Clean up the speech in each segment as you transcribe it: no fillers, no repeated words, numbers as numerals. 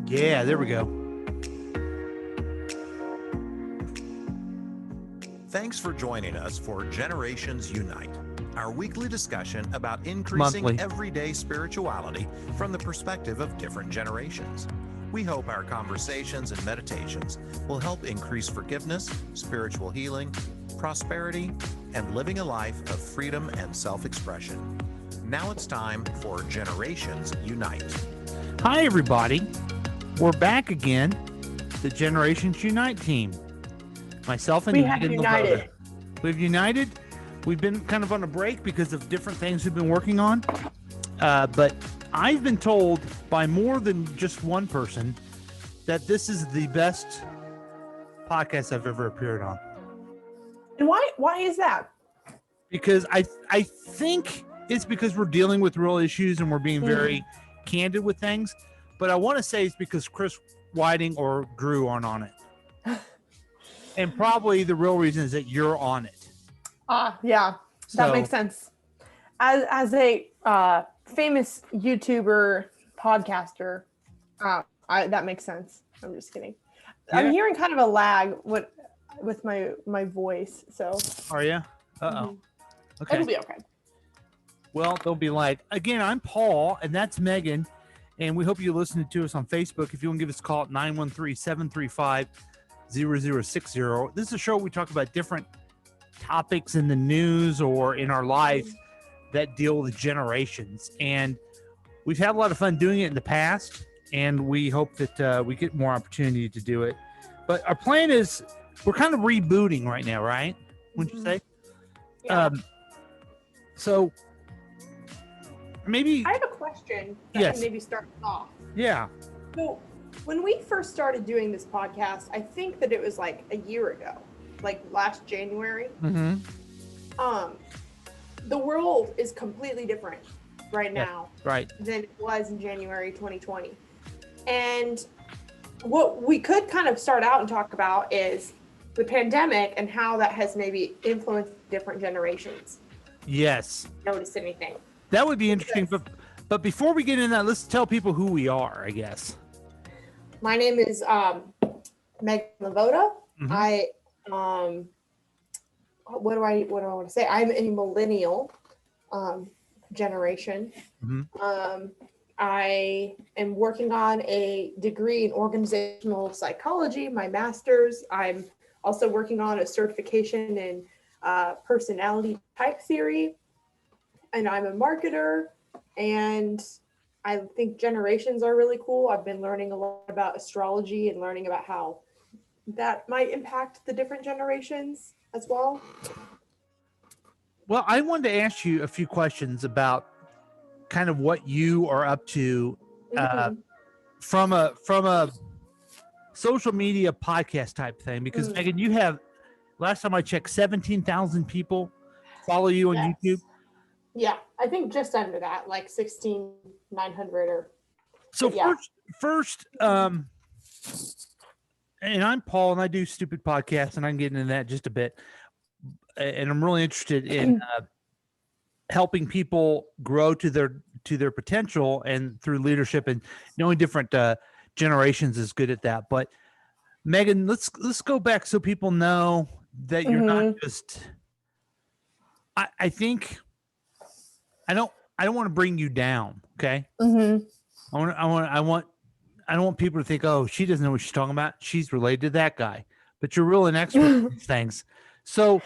Yeah, there we go. Thanks for joining us for Generations Unite, our weekly discussion about increasing Monthly. everyday spirituality from the perspective of different generations. We hope our conversations and meditations will help increase forgiveness, spiritual healing, prosperity, and living a life of freedom and self-expression. Now it's time for Generations Unite. Hi, everybody. We're back again, the Generations Unite team. Myself and We have Megan united. Lavoda. We've united. We've been kind of on a break because of different things we've been working on. But I've been told by more than just one person that this is the best podcast I've ever appeared on. And why is that? Because I think it's because we're dealing with real issues and we're being very candid with things. But I want to say it's because Chris Whiting or Drew aren't on it. And probably the real reason is that you're on it. Yeah, that makes sense. As a famous YouTuber podcaster, that makes sense. I'm just kidding. Yeah. I'm hearing kind of a lag with my voice, so Are you? Uh-oh. Okay. it'll be okay. Well, they'll be like, again, I'm Paul, and that's Megan, and we hope you're listening to us on Facebook. If you want to give us a call at 913-735-0060. This is a show where we talk about different topics in the news or in our life that deal with generations. And we've had a lot of fun doing it in the past, and we hope that we get more opportunity to do it. But our plan is we're kind of rebooting right now, right? Wouldn't you say? Yeah. So maybe I have a question that Yes. can maybe start us off. yeah. So when we first started doing this podcast, I think that it was like a year ago, like last January. Mm-hmm. The world is completely different right Yeah. now Right. than it was in January 2020. And what we could kind of start out and talk about is the pandemic and how that has maybe influenced different generations. Yes. Notice anything? That would be interesting. Yes. But before we get into that, let's tell people who we are, I guess. My name is Megan Lavoda. Mhm. I what do I want to say? I'm a millennial generation. Mhm. I am working on a degree in organizational psychology, my master's. I'm also working on a certification in personality type theory, and I'm a marketer. And I think generations are really cool. I've been learning a lot about astrology and learning about how that might impact the different generations as well. Well, I wanted to ask you a few questions about kind of what you are up to from a social media podcast type thing. Because Megan, you have, last time I checked, 17,000 people follow you on Yes. YouTube. Yeah, I think just under that, like 16,900 or. So Yeah. first, and I'm Paul, and I do stupid podcasts, and I can get into that just a bit. And I'm really interested in helping people grow to their potential, and through leadership and knowing different generations is good at that. But Megan, let's go back so people know that you're not just. I think I don't want to bring you down. Okay. I don't want people to think, oh, she doesn't know what she's talking about. She's related to that guy, but you're really an expert in these things. So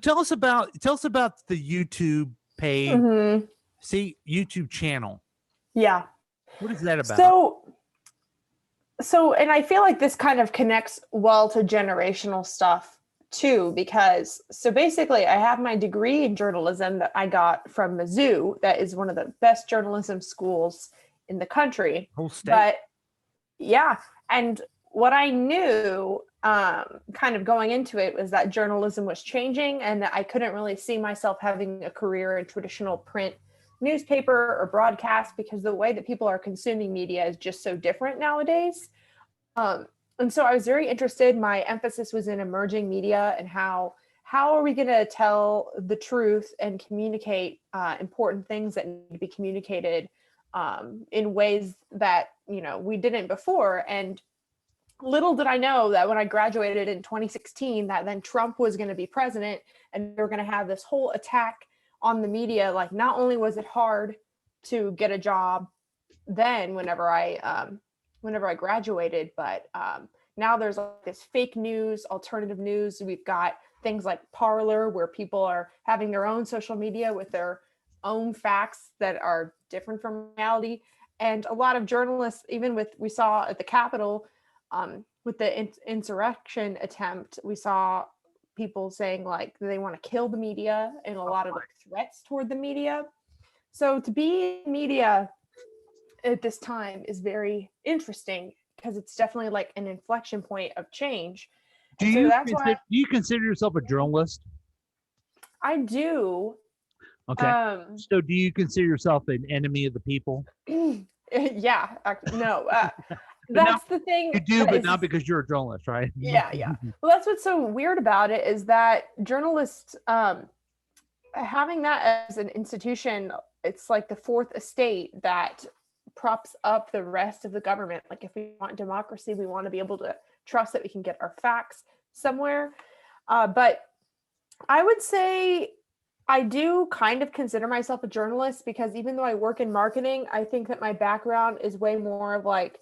tell us about the YouTube page, YouTube channel. Yeah. What is that about? So, and I feel like this kind of connects well to generational stuff too, because so basically I have my degree in journalism that I got from Mizzou. That is one of the best journalism schools in the country. Whole state. But yeah. And what I knew kind of going into it was that journalism was changing and that I couldn't really see myself having a career in traditional print newspaper or broadcast because the way that people are consuming media is just so different nowadays. And so I was very interested. My emphasis was in emerging media and how are we going to tell the truth and communicate important things that need to be communicated in ways that we didn't before. And little did I know that when I graduated in 2016, that then Trump was going to be president, and we were going to have this whole attack on the media. Like, not only was it hard to get a job then whenever I graduated, but now there's like this fake news, alternative news. We've got things like Parler, where people are having their own social media with their own facts that are different from reality. And a lot of journalists, even we saw at the Capitol, with the insurrection attempt, we saw people saying like they want to kill the media, and a lot of like threats toward the media. So to be in media at this time is very interesting, because it's definitely like an inflection point of change. Do you consider yourself a journalist? I do. Okay. So do you consider yourself an enemy of the people? Yeah. No. That's the thing. You do, but not because you're a journalist, right? Yeah. Well, that's what's so weird about it, is that journalists, having that as an institution, it's like the fourth estate that props up the rest of the government. Like, if we want democracy, we want to be able to trust that we can get our facts somewhere. But I would say I do kind of consider myself a journalist, because even though I work in marketing, I think that my background is way more of like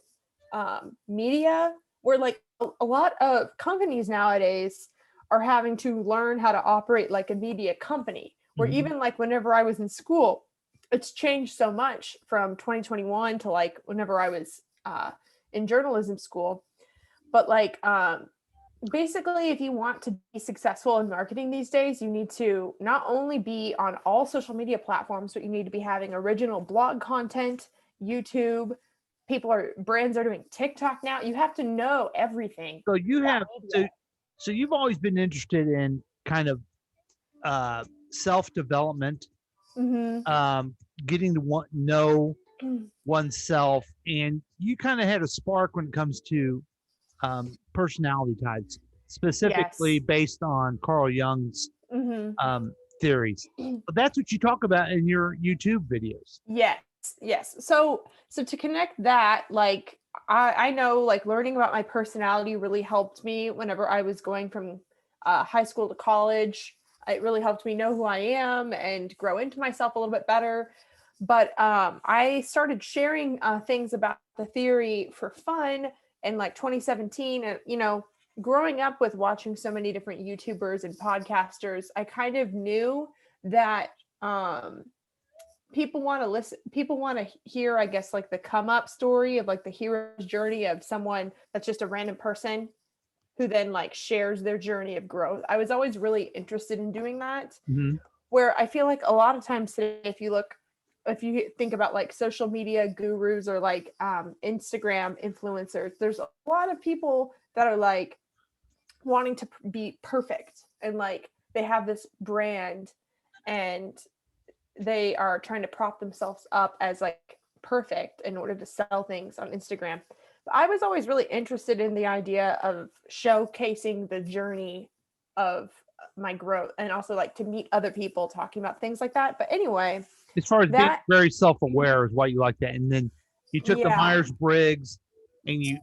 media, where like a lot of companies nowadays are having to learn how to operate like a media company, where even like whenever I was in school, it's changed so much from 2021 to like whenever I was in journalism school. But like basically, if you want to be successful in marketing these days, you need to not only be on all social media platforms, but you need to be having original blog content, YouTube. Brands are doing TikTok now. You have to know everything. So so you've always been interested in kind of self-development, getting to know oneself, and you kind of had a spark when it comes to personality types, specifically based on Carl Jung's theories. But that's what you talk about in your YouTube videos. Yes. So to connect that, like I know like learning about my personality really helped me whenever I was going from high school to college. It really helped me know who I am and grow into myself a little bit better. But I started sharing things about the theory for fun in like 2017. And, growing up with watching so many different YouTubers and podcasters, I kind of knew that people want to hear, I guess, like the come up story of like the hero's journey of someone that's just a random person who then like shares their journey of growth. I was always really interested in doing that, where I feel like a lot of times today, if you think about like social media gurus or like Instagram influencers, there's a lot of people that are like wanting to be perfect, and like they have this brand and they are trying to prop themselves up as like perfect in order to sell things on Instagram. But I was always really interested in the idea of showcasing the journey of my growth, and also like to meet other people talking about things like that. But anyway, as far as being very self-aware is why you like that. And then you took the Myers-Briggs and you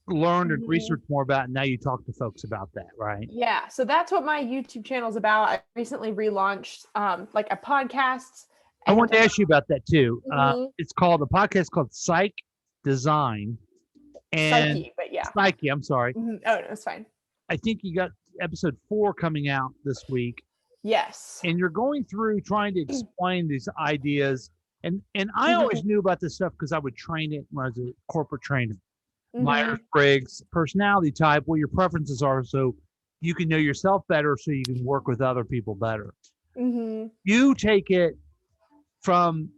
learned and researched more about it, and now you talk to folks about that, right? Yeah. So that's what my YouTube channel is about. I recently relaunched like a podcast. I wanted to ask you about that too. It's called, the podcast called Psych Design. And Psyche, but yeah. Psyche, I'm sorry. Oh, no, it's fine. I think you got episode 4 coming out this week. Yes. And you're going through trying to explain these ideas. And I always knew about this stuff because I would train it when I was a corporate trainer. Myers-Briggs, personality type, what your preferences are, so you can know yourself better, so you can work with other people better. You take it from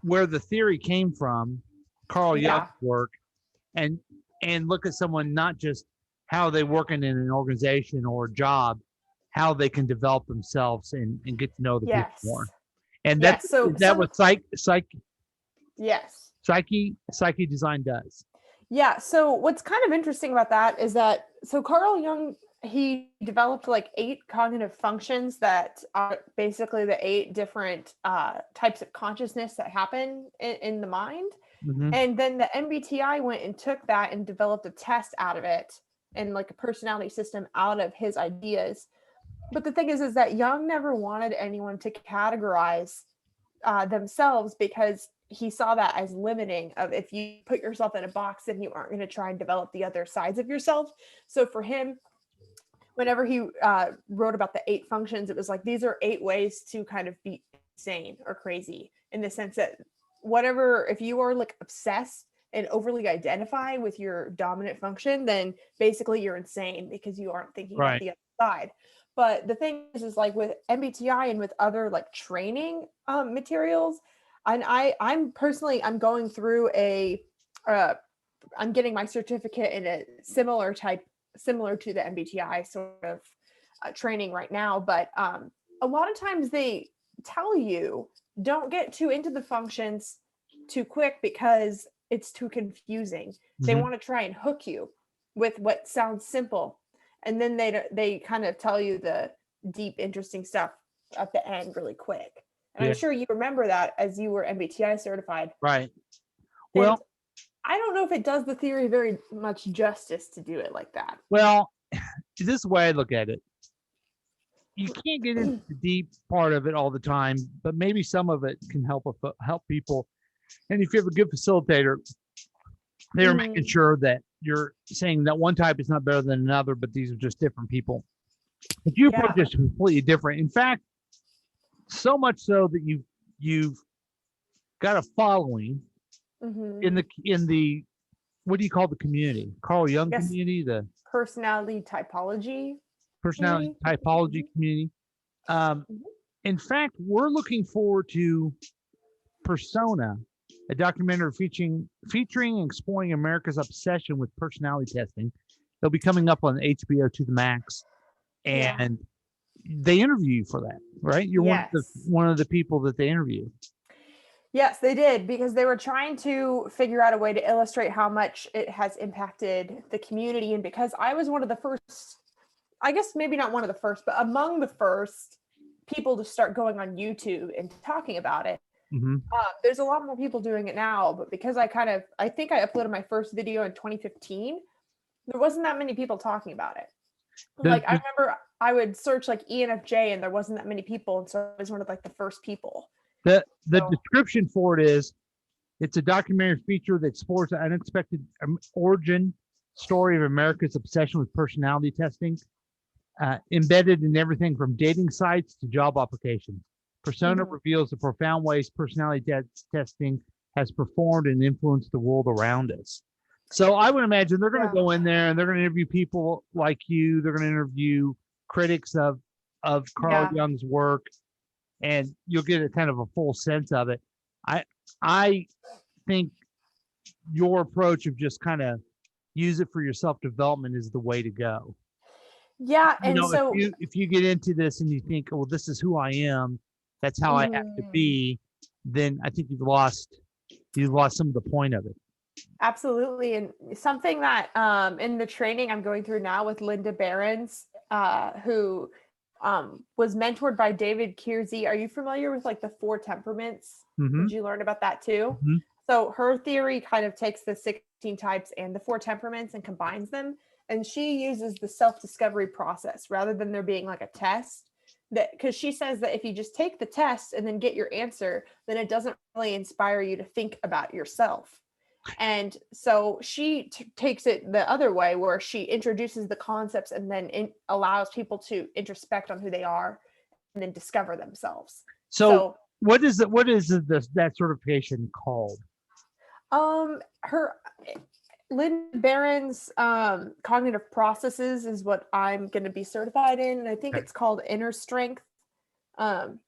where the theory came from, Carl Jung's work, and look at someone, not just how they working in an organization or a job, how they can develop themselves and get to know the people more. And that's what Psyche Design does. Yeah. So what's kind of interesting about that is that, so Carl Jung, he developed like 8 cognitive functions that are basically the 8 different types of consciousness that happen in the mind. Mhm. And then the MBTI went and took that and developed a test out of it and like a personality system out of his ideas. But the thing is that Jung never wanted anyone to categorize themselves because he saw that as limiting of if you put yourself in a box, then you aren't going to try and develop the other sides of yourself. So for him, whenever he wrote about the 8 functions, it was like, these are 8 ways to kind of be insane or crazy, in the sense that whatever, if you are like obsessed and overly identify with your dominant function, then basically you're insane because you aren't thinking about Right. the other side. But the thing is like with MBTI and with other like training materials, and I'm personally, I'm going through I'm getting my certificate in a similar to the MBTI sort of training right now. But a lot of times they tell you don't get too into the functions too quick because it's too confusing. They Mhm. want to try and hook you with what sounds simple, and then they kind of tell you the deep, interesting stuff at the end really quick. And Yeah. I'm sure you remember that as you were MBTI certified. Right. And Well, I don't know if it does the theory very much justice to do it like that. well, this is the way I look at it. You can't get into the deep part of it all the time, but maybe some of it can help people. And if you have a good facilitator, they're making Mm, sure that you're saying that one type is not better than another, but these are just different people. But you yeah. approach this completely different. In fact, so much so that you've got a following Mhm. in the what do you call the community? Carl Jung Yes. community, the Personality typology, personality maybe. typology community. Um, Mhm. in fact, we're looking forward to Persona, a documentary featuring and exploring America's obsession with personality testing. They'll be coming up on HBO to the max, Yeah. and they interview you for that, right? You're Yes. one of the people that they interview. Yes, they did, because they were trying to figure out a way to illustrate how much it has impacted the community. And because I was one of the first, I guess maybe not one of the first, but among the first people to start going on YouTube and talking about it. Hmm. There's a lot more people doing it now, but because I think I uploaded my first video in 2015, there wasn't that many people talking about it. The, Like I remember I would search like ENFJ and there wasn't that many people, and so I was one of like the first people. the So description for it is it's a documentary feature that explores the unexpected origin story of America's obsession with personality testing, embedded in everything from dating sites to job applications. Persona mhm. reveals the profound ways personality testing has performed and influenced the world around us. So I would imagine they're going to Yeah. go in there and they're going to interview people like you. They're going to interview critics of Carl Yeah. Jung's work, and you'll get a kind of a full sense of it. I think your approach of just kind of use it for your self development is the way to go. Yeah, You and know, so if you get into this and you think, well, this is who I am, that's how I have to mhm, be, then I think you've lost some of the point of it. absolutely. And something that in the training I'm going through now with Linda Behrens, who was mentored by David Kiersey. Are you familiar with like the 4 temperaments? Hmm. Did you learn about that too? Hmm. So her theory kind of takes the 16 types and the 4 temperaments and combines them. And she uses the self-discovery process rather than there being like a test. That because she says that if you just take the test and then get your answer, then it doesn't really inspire you to think about yourself. And so she takes it the other way, where she introduces the concepts and then allows people to introspect on who they are and then discover themselves. So So what is that certification called? her Lynn Barron's cognitive processes is what I'm going to be certified in, and I think Okay. it's called Inner Strength. Um,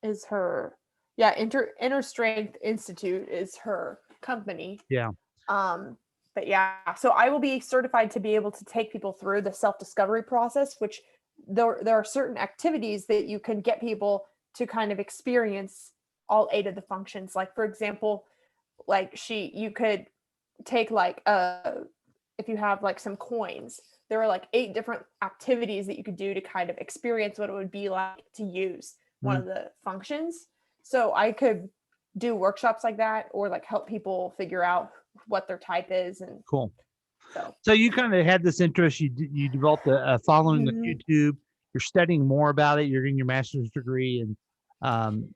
is her yeah Inner Strength Institute is her company. Yeah. But yeah, so I will be certified to be able to take people through the self-discovery process, which there are certain activities that you can get people to kind of experience all 8 of the functions. Like for example, like you could take like if you have like some coins, there are like 8 different activities that you could do to kind of experience what it would be like to use one Mhm. of the functions. So I could do workshops like that, or like help people figure out what their type is. And Cool. so, So you kind of had this interest. You developed a following on Mhm. YouTube. You're studying more about it. You're getting your master's degree in yes.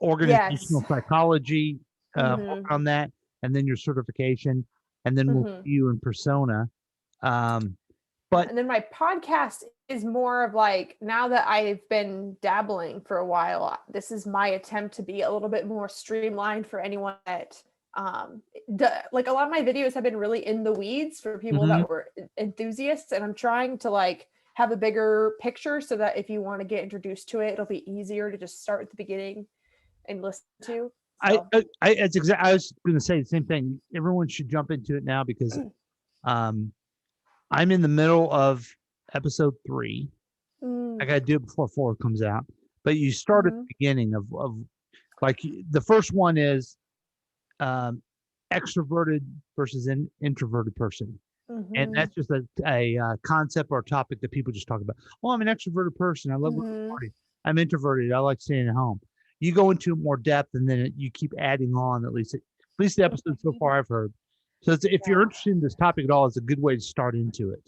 organizational psychology, working Mhm. on that, and then your certification, and then we'll Mhm. see you in persona. Um, Yeah, but and then my podcast is more of like, now that I've been dabbling for a while, this is my attempt to be a little bit more streamlined for anyone that like a lot of my videos have been really in the weeds for people Mhm. that were enthusiasts, and I'm trying to like have a bigger picture so that if you want to get introduced to it, it'll be easier to just start at the beginning and listen to. So I was going to say the same thing. Everyone should jump into it now because um, I'm in the middle of episode 3. I mm, got to do it before 4 comes out. But you start at mhm, the beginning of like the first one is um, extroverted versus an introverted person. And mhm, that's just a concept or a topic that people just talk about. Well, I'm an extroverted person. I love going to mhm. parties. I'm introverted. I like staying at home. You go into more depth, and then you keep adding on. At least the episode so far I've heard. So if you're Yeah. interested in this topic at all, it's a good way to start into it.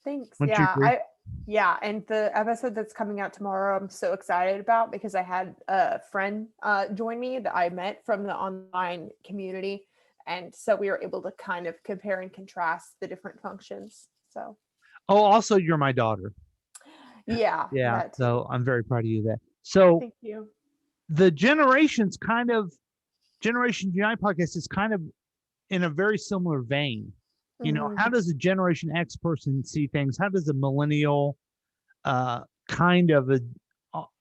Thanks. Wouldn't you Yeah, agree? and the episode that's coming out tomorrow, I'm so excited about because I had a friend join me that I met from the online community, and so we were able to kind of compare and contrast the different functions. So Oh, also, you're my daughter. yeah, Yeah. that too. So I'm very proud of you. That. So Thank you. the Generation Unite podcast is kind of in a very similar vein. Hmm. How does a Generation X person see things? How does a millennial, kind of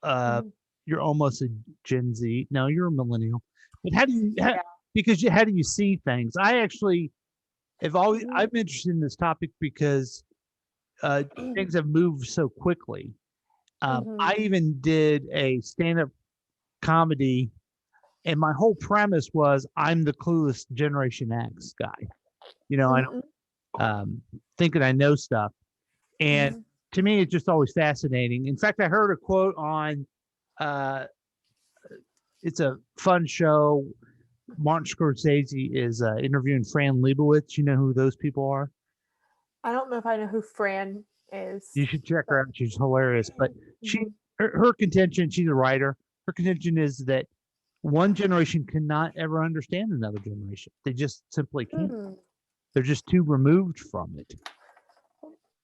Hmm. you're almost a Gen Z. No, you're a millennial. But Yeah. how do you see things? I actually Hmm. I'm interested in this topic because things have moved so quickly. Hmm. I even did a stand-up comedy, and my whole premise was I'm the clueless Generation X guy. I don't Hmm. thinking I know stuff. And Hmm. to me, it's just always fascinating. In fact, I heard a quote on uh, it's a fun show. Martin Scorsese is interviewing Fran Lebowitz. You know who those people are? I don't know if I know who Fran is, You should check her but out. She's hilarious. But she, hmm. her contention, she's a writer. Her contention is that one generation cannot ever understand another generation. They just simply can't. Hmm. They're just too removed from it.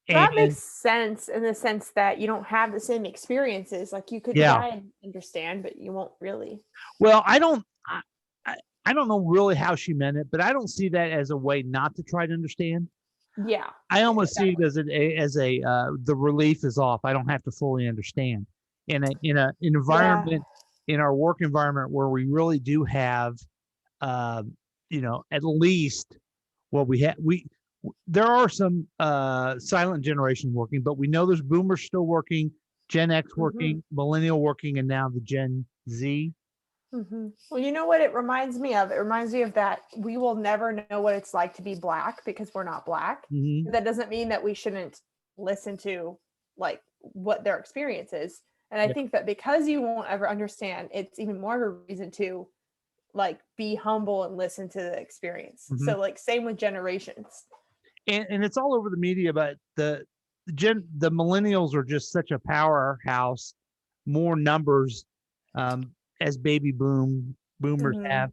That makes And sense in the sense that you don't have the same experiences. Like you could yeah, try and understand, but you won't really. well, I don't know really how she meant it, but I don't see that as a way not to try to understand. Yeah. I Yeah, almost see it exactly. as a the relief is off. I don't have to fully understand. In an Yeah. environment in our work environment where we really do have at least what we have there are some silent generation working, but we know there's boomers still working, Gen X Hmm. working, millennial working, and now the Gen Z. Hmm. Well, you know what it reminds me of? It reminds me of that we will never know what it's like to be Black because we're not Black. Hmm. That doesn't mean that we shouldn't listen to like what their experience is. And I Yeah. think that because you won't ever understand, it's even more of a reason to like be humble and listen to the experience. Hmm. So like same with generations. And it's all over the media, but the millennials are just such a powerhouse, more numbers, um, as boomers Hmm. have.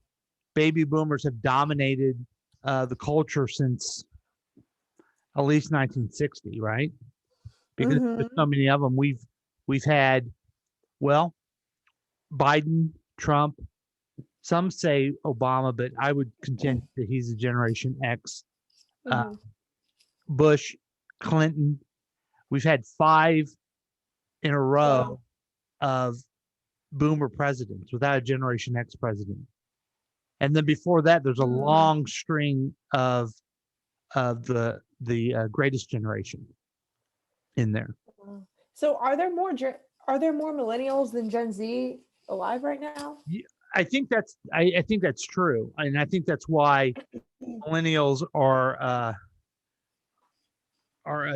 Baby boomers have dominated the culture since at least 1960, right? Because there's Hmm. so many of them. We've had, well, Biden, Trump. Some say Obama, but I would contend that he's a Generation X. Uh, Hmm. Bush, Clinton. We've had 5 in a Wow. row of boomer presidents without a Generation X president. And then before that, there's a Mm. long string of the greatest generation in there. Wow. So are there more millennials than Gen Z alive right now? I think that's true, and I think that's why millennials are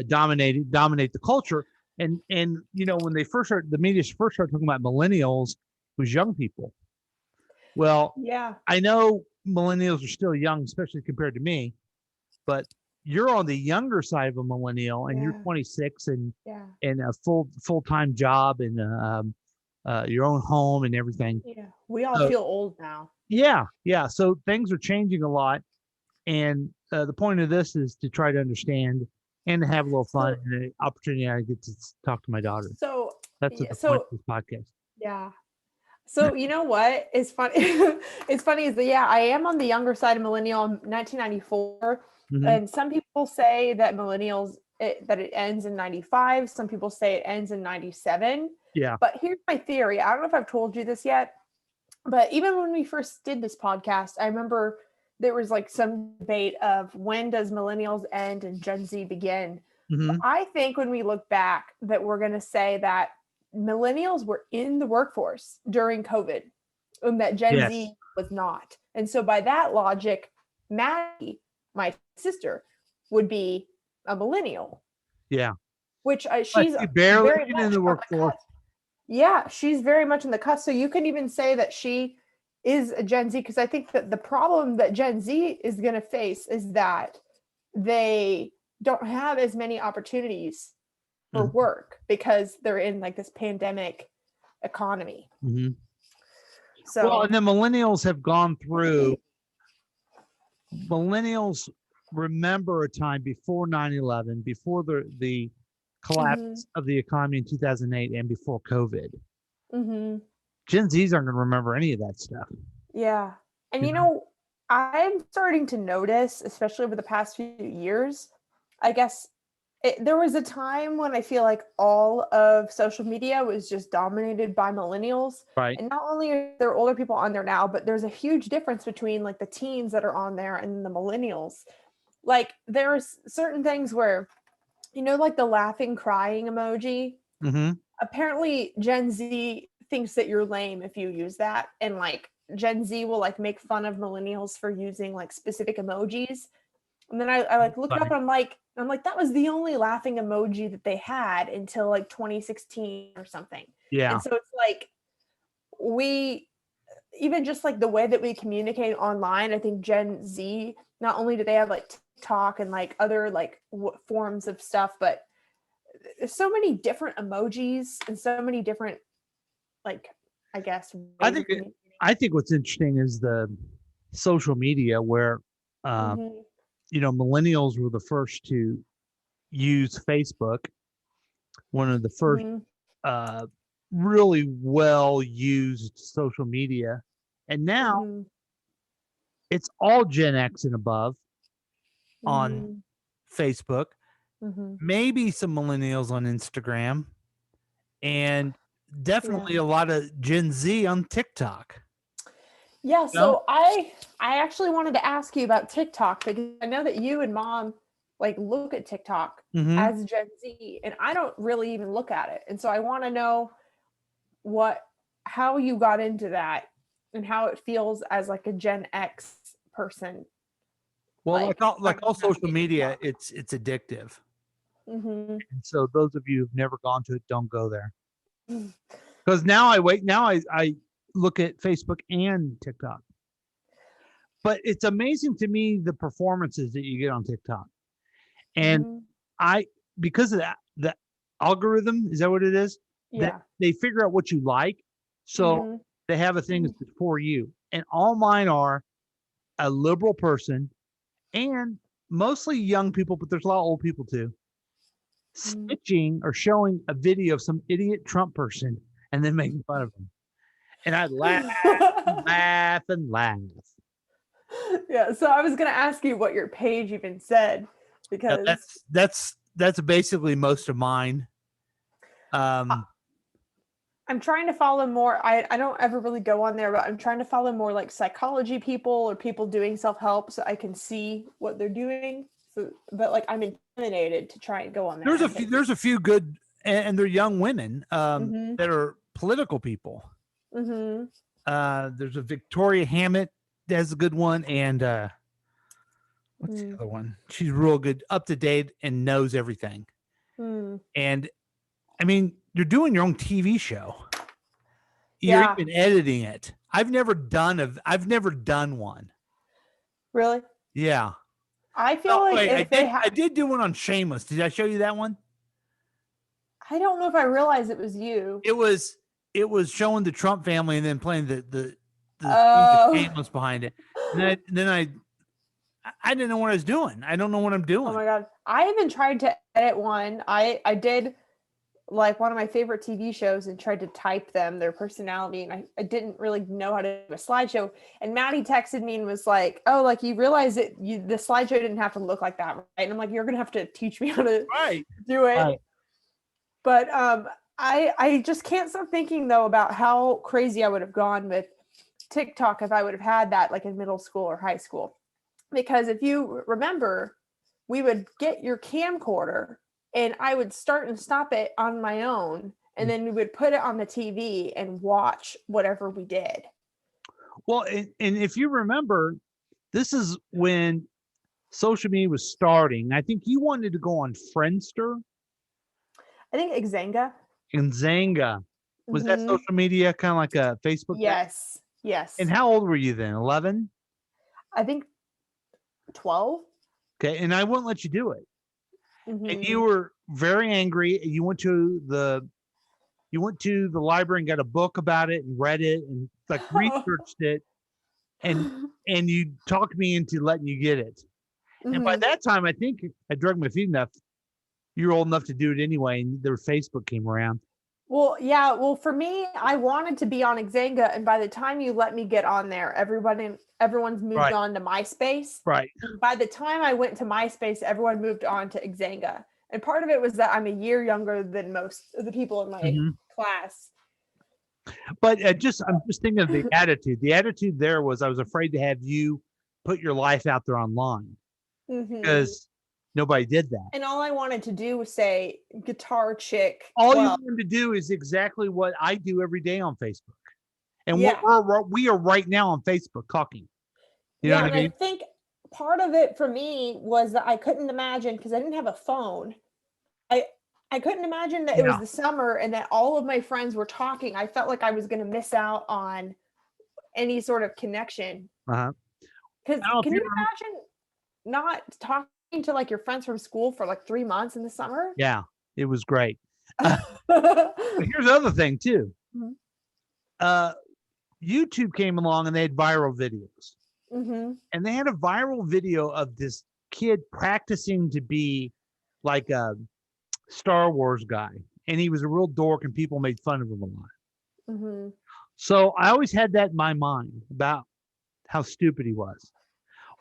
dominate the culture. And when the media first started talking about millennials, it was young people. Well, Yeah. I know millennials are still young, especially compared to me, but you're on the younger side of a millennial, and you're Yeah. 26 and Yeah. a full-time job and your own home and everything. Yeah. We all So, feel old now. yeah. So things are changing a lot, and the point of this is to try to understand and to have a little fun So, and an opportunity I get to talk to my daughter. so, That's what yeah, the point of so this podcast. yeah. So you know what is funny? It's funny is that yeah, I am on the younger side of millennial. I'm 1994, Hmm. and some people say that that it ends in 95. Some people say it ends in 97. Yeah. But here's my theory. I don't know if I've told you this yet, but even when we first did this podcast, I remember there was like some debate of when does millennials end and Gen Z begin. Hmm. I think when we look back that we're going to say that millennials were in the workforce during COVID and that Gen Yes. Z was not. And so by that logic, Maddie, my sister, would be a millennial, Yeah. which But she's she barely very been much in the on the workforce. cusp. Yeah, she's very much in the cusp. So you can even say that she is a Gen Z because I think that the problem that Gen Z is going to face is that they don't have as many opportunities for Mhm. work because they're in like this pandemic economy. Hmm. So Well, and the millennials have gone through. Millennials remember a time before 9/11, before the collapse of the economy in 2008, and before COVID. mhm. Gen Zs aren't going to remember any of that stuff. Yeah. And You you know? know, I'm starting to notice, especially over the past few years, I guess there was a time when I feel like all of social media was just dominated by millennials. Right. And not only are there older people on there now, but there's a huge difference between like the teens that are on there and the millennials. Like there's certain things where, like the laughing, crying emoji, Hmm. apparently Gen Z thinks that you're lame if you use that. And like Gen Z will like make fun of millennials for using like specific emojis. And then I like look it up Funny. and I'm like, that was the only laughing emoji that they had until like 2016 or something. Yeah. And so it's like we even just like the way that we communicate online, I think Gen Z, not only do they have like TikTok and like other like forms of stuff, but there's so many different emojis and so many different like I guess ways I of think communicating. I think what's interesting is the social media where Mhm. millennials were the first to use Facebook, one of the first Mhm. really well used social media, and now Mhm. it's all Gen X and above on Mhm. Facebook, Mhm. maybe some millennials on Instagram, and definitely Yeah. a lot of Gen Z on TikTok. Yeah, You know? so I actually wanted to ask you about TikTok because I know that you and mom like look at TikTok Mhm. as Gen Z and I don't really even look at it. And so I want to know how you got into that and how it feels as like a Gen X person Well, like like all social navigate media, TikTok. it's addictive. Mhm. And so those of you who've never gone to it, don't go there. Because now I look at Facebook and TikTok. But it's amazing to me the performances that you get on TikTok. And Mhm. because of that, the algorithm, is that what it is? That Yeah. they figure out what you like. So Mhm. they have a thing that's for you. And all mine are a liberal person and mostly young people, but there's a lot of old people too, Mhm. stitching or showing a video of some idiot Trump person and then making fun of him. And I laugh and laugh and laugh. Yeah, so I was going to ask you what your page even said Yeah, because that's basically most of mine. I'm trying to follow more. I don't ever really go on there, but I'm trying to follow more like psychology people or people doing self-help so I can see what they're doing. So, but like I'm intimidated to try and go on there. There's a few good and they're young women Mhm. that are political people. Mhm. There's a Victoria Hammett that's a good one, and what's the Mm. other one? She's real good, up to date, and knows everything. Mm. And I mean, you're doing your own TV show. You're Yeah. even editing it. I've never done one. Really? Yeah. I feel Oh, like wait, if they I did do one on Shameless. Did I show you that one? I don't know if I realized it was you. It was showing the Trump family and then playing the Oh. Shameless behind it. And then I didn't know what I was doing. I don't know what I'm doing. Oh my God. I even tried to edit one. I did like one of my favorite TV shows and tried to type them, their personality. And I didn't really know how to do a slideshow. And Maddie texted me and was like, oh, like you realize that the slideshow didn't have to look like that, right? And I'm like, you're going to have to teach me how to do it. Right. But I just can't stop thinking though about how crazy I would have gone with TikTok if I would have had that like in middle school or high school. Because if you remember, we would get your camcorder and I would start and stop it on my own. And then we would put it on the TV and watch whatever we did. Well, and if you remember, this is when social media was starting. I think you wanted to go on Friendster. I think Xanga. And Zanga. Was that Mhm. social media kind of like a Facebook? Yes. Yes. And how old were you then? 11? I think 12. Okay. And I wouldn't let you do it. Mhm. And you were very angry. You went to the library and got a book about it and read it and like researched it. And you talked me into letting you get it. And by Mhm. that time, I think I drug my feet enough. You were old enough to do it anyway, and their Facebook came around. Well, yeah. Well, for me, I wanted to be on Xanga, and by the time you let me get on there, everyone's moved Right. on to MySpace. Right. And by the time I went to MySpace, everyone moved on to Xanga. And part of it was that I'm a year younger than most of the people in my Mhm. class. But I'm just thinking of the attitude. The attitude there was I was afraid to have you put your life out there online Mhm. because nobody did that. And all I wanted to do was say guitar chick. All you 12. wanted to do is exactly what I do every day on Facebook. And Yeah. we are right now on Facebook talking. You know Yeah, what I and mean? I think part of it for me was that I couldn't imagine because I didn't have a phone. I couldn't imagine that it was Yeah. the summer and that all of my friends were talking. I felt like I was going to miss out on any sort of connection. Uh-huh. Because I don't know if can you you imagine not talking to like your friends from school for like 3 months in the summer? Yeah, it was great. But here's the other thing too. Mhm. YouTube came along and they had viral videos. Mm-hmm. And they had a viral video of this kid practicing to be like a Star Wars guy. And he was a real dork and people made fun of him a lot. Mm-hmm. So I always had that in my mind about how stupid he was.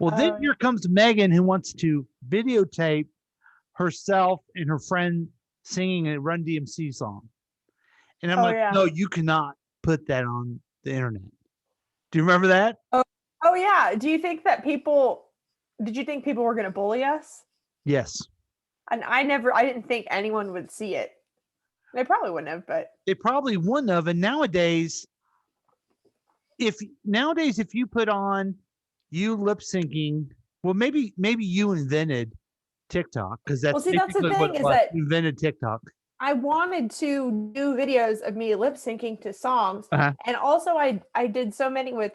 Well, then here comes Megan who wants to videotape herself and her friend singing a Run DMC song. And I'm like, yeah. no, you cannot put that on the internet. Do you remember that? Oh yeah. Do you think that did you think people were going to bully us? Yes. And I didn't think anyone would see it. They probably wouldn't have, but They probably wouldn't have. And nowadays, if you put on you lip syncing, well, maybe you invented TikTok because that's see, that's the basically what thing it is was. that You invented TikTok. I wanted to do videos of me lip syncing to songs. Uh-huh. And also I did so many with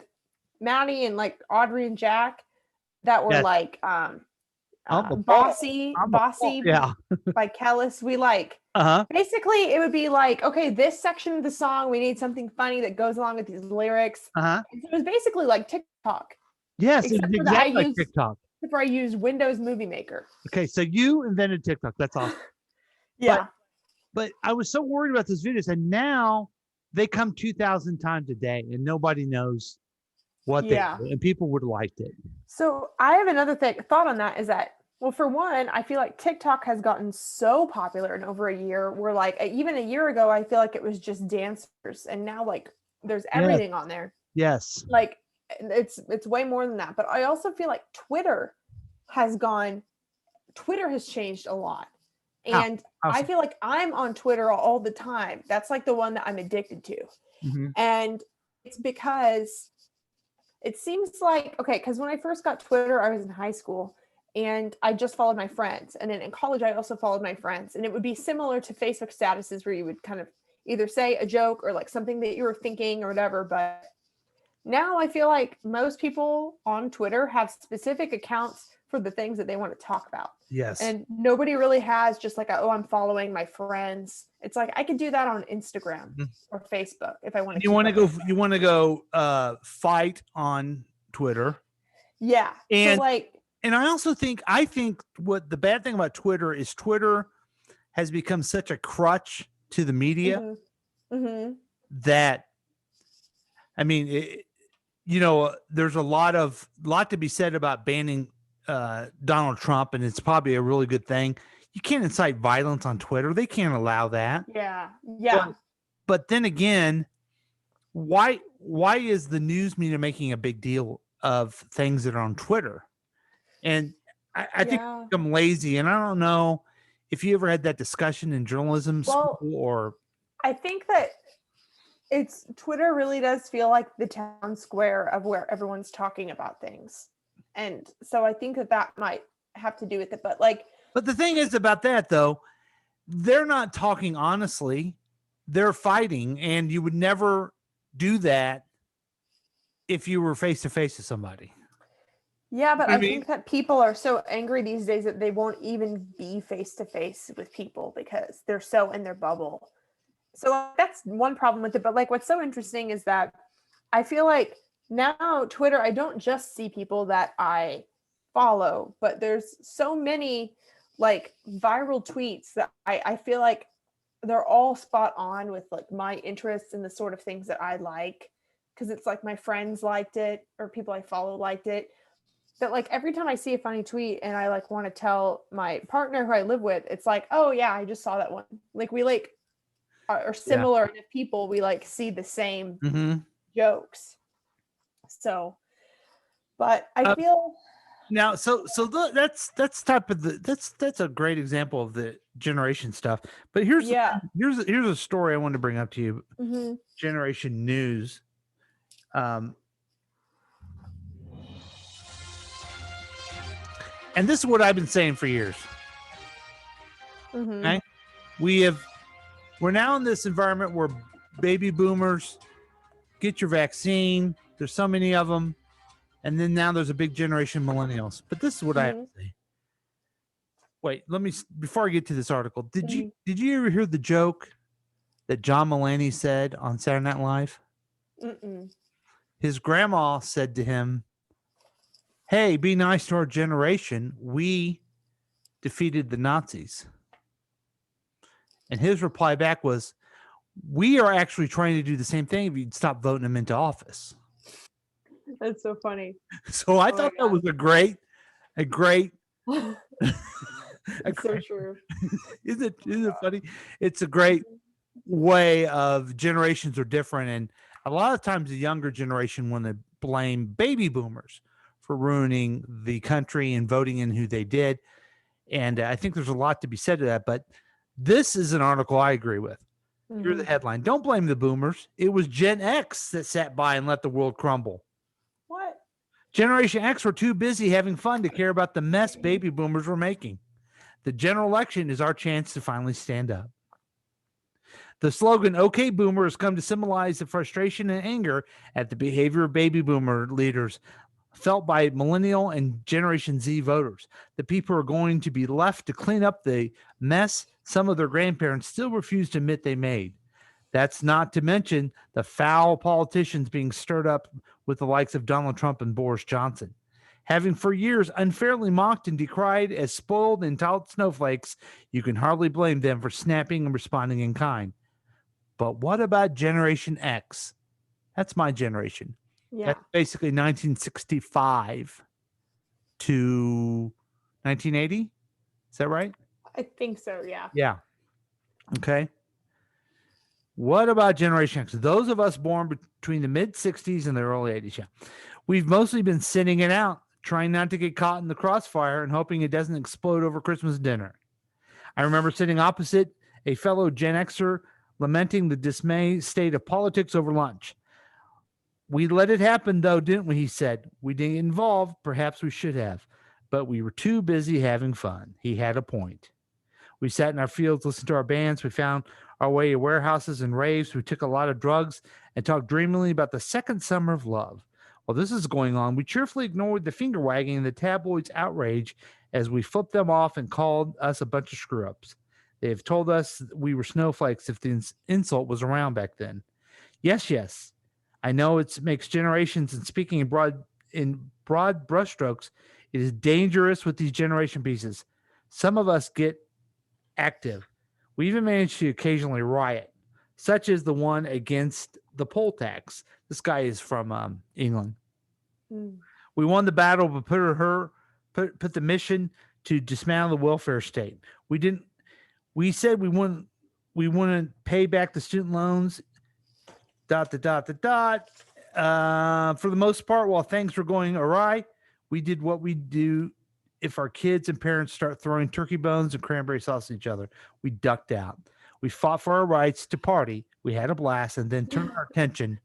Maddie and like Audrey and Jack that were Yes. like I'm Bossy Yeah. by Kellis. We like Uh-huh. basically it would be like, okay, this section of the song, we need something funny that goes along with these lyrics. Uh-huh. And so it was basically like TikTok. Yes, it's Except for that I exactly like used- TikTok. Except for I used Windows Movie Maker. Okay, so you invented TikTok. That's awesome. Yeah. But I was so worried about those videos, and now they come 2,000 times a day, and nobody knows what they do, and people would have liked it. So I have another thought on that is that, well, for one, I feel like TikTok has gotten so popular in over a year. Where like even a year ago, I feel like it was just dancers, and now like there's everything on there. Yes. Like it's way more than that. But I also feel like Twitter has changed a lot. And I feel like I'm on Twitter all the time. That's like the one that I'm addicted to. Mm-hmm. And it's because it seems like, because when I first got Twitter, I was in high school and I just followed my friends. And then in college, I also followed my friends. And it would be similar to Facebook statuses where you would kind of either say a joke or like something that you were thinking or whatever. But now I feel like most people on Twitter have specific accounts for the things that they want to talk about. Yes. And nobody really has just like, oh, I'm following my friends. It's like I could do that on Instagram or Facebook if I want to. You want to go fight on Twitter. Yeah. And so and I think what the bad thing about Twitter is Twitter has become such a crutch to the media that, I mean, there's a lot to be said about banning Donald Trump, and it's probably a really good thing. You can't incite violence on Twitter. They can't allow that. Yeah. But then again, why is the news media making a big deal of things that are on Twitter? And I think I'm lazy, and I don't know if you ever had that discussion in journalism school or. I think that Twitter really does feel like the town square of where everyone's talking about things. And so I think that might have to do with it. But the thing is about that, though, they're not talking honestly. They're fighting, and you would never do that if you were face to face with somebody. Yeah, but I think that people are so angry these days that they won't even be face to face with people because they're so in their bubble. So that's one problem with it. But what's so interesting is that I feel like now Twitter, I don't just see people that I follow, but there's so many viral tweets that I feel like they're all spot on with my interests and the sort of things that I like. Because it's my friends liked it or people I follow liked it. But every time I see a funny tweet and I want to tell my partner who I live with, it's oh yeah, I just saw that one. We are similar enough people. We see the same jokes. So, but I feel now. So that's a great example of the generation stuff. But here's a story I wanted to bring up to you. Generation news. And this is what I've been saying for years. Okay? We're now in this environment where baby boomers get your vaccine. There's so many of them. And then now there's a big generation of millennials. But this is what I have to say. Wait, before I get to this article, did you ever hear the joke that John Mulaney said on Saturday Night Live? His grandma said to him, "Hey, be nice to our generation. We defeated the Nazis." And his reply back was, "We are actually trying to do the same thing if you'd stop voting them into office." That's so funny. So I thought that was a great. It's so true. Isn't it funny? It's a great way of generations are different. And a lot of times the younger generation want to blame baby boomers for ruining the country and voting in who they did. And I think there's a lot to be said to that. But this is an article I agree with. Here's the headline. Don't blame the boomers. It was Gen X that sat by and let the world crumble. What? Generation X were too busy having fun to care about the mess baby boomers were making. The general election is our chance to finally stand up. The slogan, "Okay, Boomer," has come to symbolize the frustration and anger at the behavior of baby boomer leaders felt by millennial and Generation Z voters. The people are going to be left to clean up the mess some of their grandparents still refuse to admit they made. That's not to mention the foul politicians being stirred up with the likes of Donald Trump and Boris Johnson. Having for years unfairly mocked and decried as spoiled and entitled snowflakes, you can hardly blame them for snapping and responding in kind. But what about Generation X? That's my generation. Yeah. That's basically 1965 to 1980. Is that right? I think so, yeah. Yeah. Okay. What about Generation X? Those of us born between the mid-60s and the early 80s. Yeah. We've mostly been sitting it out, trying not to get caught in the crossfire and hoping it doesn't explode over Christmas dinner. I remember sitting opposite a fellow Gen Xer lamenting the dismay state of politics over lunch. "We let it happen, though, didn't we?" he said. "We didn't get involved. Perhaps we should have. But we were too busy having fun." He had a point. We sat in our fields, listened to our bands. We found our way to warehouses and raves. We took a lot of drugs and talked dreamily about the second summer of love. While this is going on, we cheerfully ignored the finger wagging and the tabloids' outrage as we flipped them off and called us a bunch of screw ups. They have told us we were snowflakes if the insult was around back then. Yes, yes. I know it makes generations, and speaking in broad brushstrokes, it is dangerous with these generation pieces. Some of us get active. We even manage to occasionally riot, such as the one against the poll tax. This guy is from England. We won the battle, but put the mission to dismantle the welfare state. We said we want to pay back the student loans. ... For the most part, while things were going awry, we did what we do if our kids and parents start throwing turkey bones and cranberry sauce at each other. We ducked out. We fought for our rights to party. We had a blast, and then turned our attention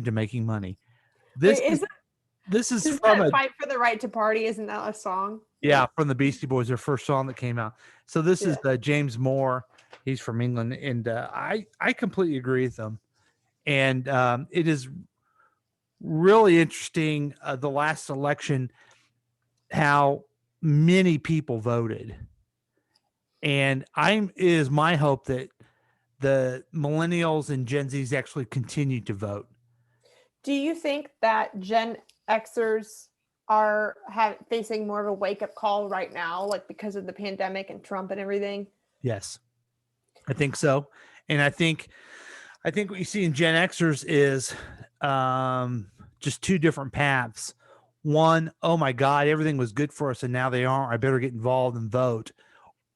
to making money. This is from a Fight for the Right to Party. Isn't that a song? Yeah, from the Beastie Boys, their first song that came out. So this is James Moore. He's from England, and I completely agree with him. And it is really interesting, the last election, how many people voted. And it is my hope that the millennials and Gen Zs actually continue to vote. Do you think that Gen Xers are facing more of a wake-up call right now, like because of the pandemic and Trump and everything? Yes, I think so. And I think what you see in Gen Xers is just two different paths. One, oh my God, everything was good for us and now they aren't. I better get involved and vote.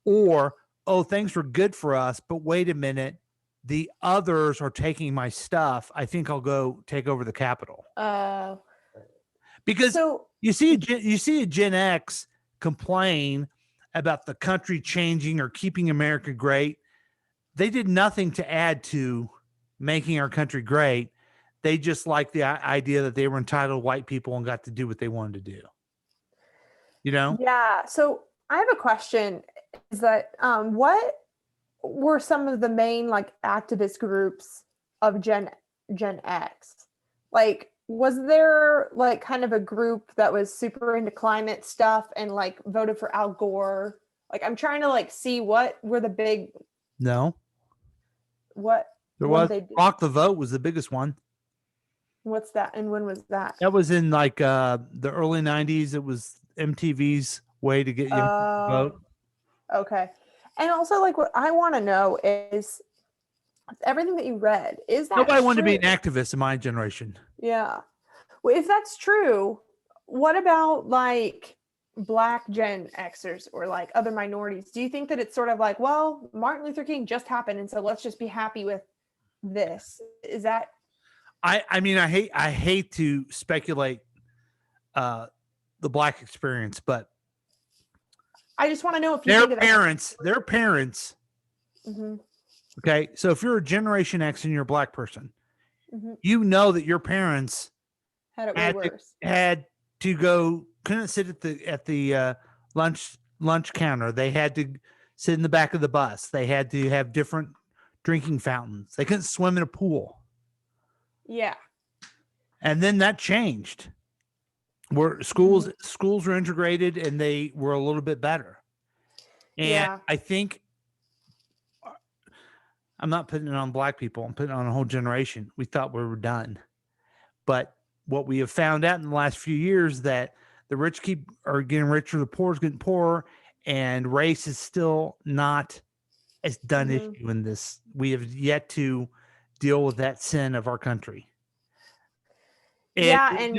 Or, oh, things were good for us, but wait a minute, the others are taking my stuff. I think I'll go take over the Capitol. Because you see a Gen X complain about the country changing or keeping America great. They did nothing to add to making our country great. They just liked the idea that they were entitled white people and got to do what they wanted to do. You know? Yeah. So I have a question. Is that what were some of the main like activist groups of Gen X? Like, was there like kind of a group that was super into climate stuff and like voted for Al Gore? Like, I'm trying to like see what were the big. No. What there was Rock the Vote was the biggest one. What's that? And when was that? That was in like the early 90s. It was MTV's way to get you to vote. Okay. And also, like, what I want to know is everything that you read. Is that nobody wanted to be an activist in my generation? Yeah. Well, if that's true, what about like Black Gen Xers or like other minorities? Do you think that it's sort of like, well, Martin Luther King just happened, and so let's just be happy with this? Is that? I mean, I hate to speculate the Black experience, but I just want to know if you their think parents. Mm-hmm. Okay, so if you're a Generation X and you're a Black person, you know that your parents had it way worse. Had to go, couldn't sit at the lunch counter. They had to sit in the back of the bus. They had to have different drinking fountains. They couldn't swim in a pool. Yeah. And then that changed. Where schools were integrated and they were a little bit better. And I think I'm not putting it on Black people. I'm putting it on a whole generation. We thought we were done. But what we have found out in the last few years that the rich are getting richer, the poor is getting poorer, and race is still not as done issue in this. We have yet to deal with that sin of our country. And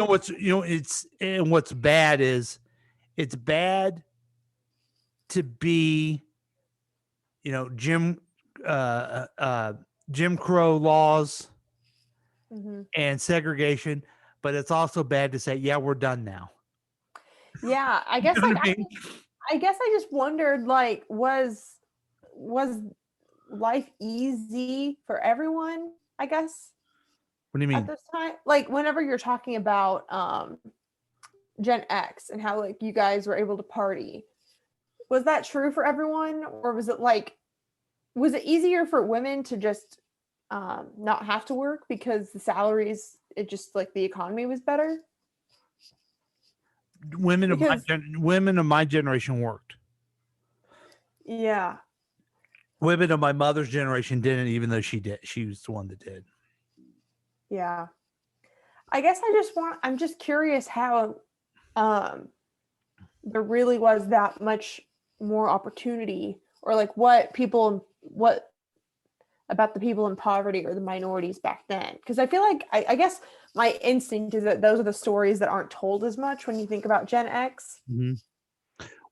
what's bad is it's bad to be, Jim Crow laws and segregation, but it's also bad to say, yeah, we're done now. Yeah, I guess I guess I just wondered, like, was life easy for everyone? I guess. What do you mean? At this time, like whenever you're talking about Gen X and how like you guys were able to party, was that true for everyone, or was it easier for women to just not have to work because the salaries, it just like the economy was better? Because Women of my generation worked. yeah. Women of my mother's generation didn't, even though she did. She was the one that did. Yeah. I guess I'm just curious how there really was that much more opportunity, or like what about the people in poverty or the minorities back then. Because I feel like I guess my instinct is that those are the stories that aren't told as much when you think about Gen X. Mm-hmm.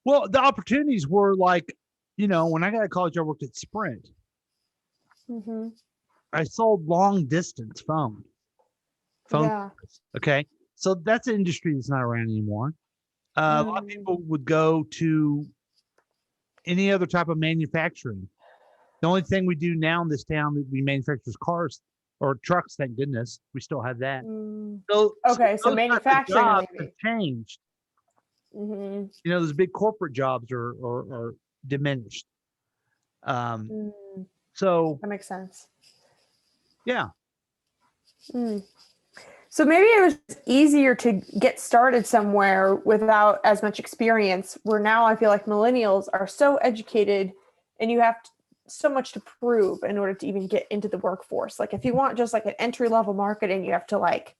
Well, the opportunities were like, when I got to college, I worked at Sprint. Mm-hmm. I sold long distance phone. Yeah. Okay. So that's an industry that's not around anymore. A lot of people would go to any other type of manufacturing. The only thing we do now in this town that we manufacture cars or trucks. Thank goodness we still have that. So those type of manufacturing jobs maybe have changed. Mm-hmm. Those big corporate jobs are diminished. So that makes sense. Yeah. So maybe it was easier to get started somewhere without as much experience, where now I feel like millennials are so educated and you have so much to prove in order to even get into the workforce. Like if you want just like an entry-level marketing, you have to like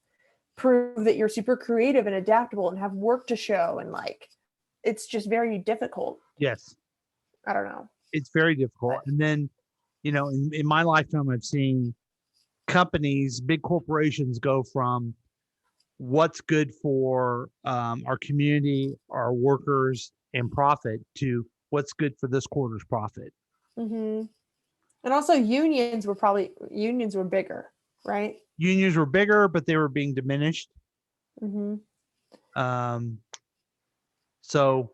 prove that you're super creative and adaptable and have work to show, and like it's just very difficult. Yes. I don't know. It's very difficult. And then, in my lifetime, I've seen companies, big corporations go from what's good for our community, our workers, and profit to what's good for this quarter's profit. Mm-hmm. And also unions were bigger, right? Unions were bigger, but they were being diminished. Mm-hmm. So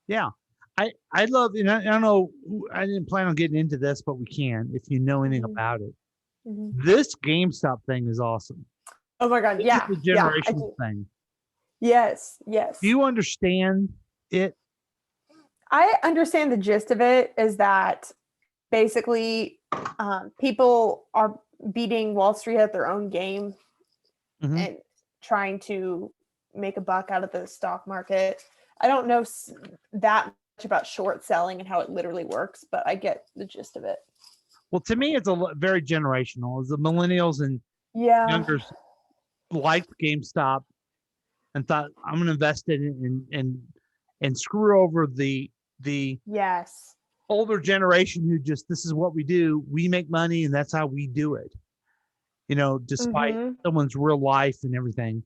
yeah, I love, I don't know, I didn't plan on getting into this, but we can, if you know anything about it. Mm-hmm. This GameStop thing is awesome. Oh my God. Yeah. The generation thing. Yes. Do you understand it? I understand the gist of it is that basically people are beating Wall Street at their own game and trying to make a buck out of the stock market. I don't know that much about short selling and how it literally works, but I get the gist of it. Well, to me, it's very generational. As the millennials and youngers liked GameStop and thought, I'm going to invest in it and screw over the older generation who just, this is what we do. We make money and that's how we do it. Despite someone's real life and everything.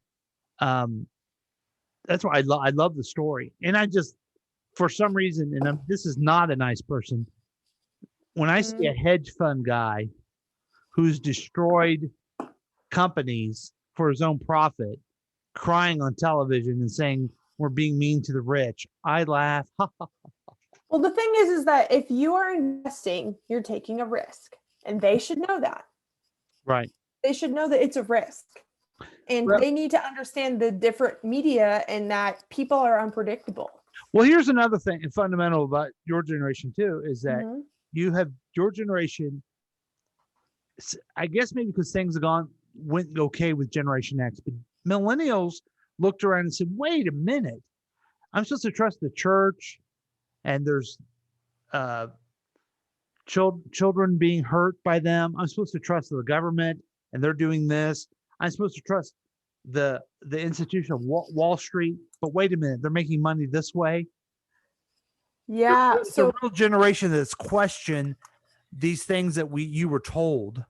That's why I love the story. And I just, for some reason, and this is not a nice person, when I see a hedge fund guy who's destroyed companies for his own profit, crying on television and saying we're being mean to the rich, I laugh. Well, the thing is that if you are investing, you're taking a risk, and they should know that. Right. They should know that it's a risk, and they need to understand the different media and that people are unpredictable. Well, here's another thing fundamental about your generation too, is that you have your generation, I guess maybe because things went okay with Generation X, but millennials looked around and said, wait a minute, I'm supposed to trust the church, and there's children being hurt by them. I'm supposed to trust the government, and they're doing this. I'm supposed to trust the institution of Wall Street, but wait a minute, they're making money this way. Yeah. It's a real generation that's questioned these things that you were told.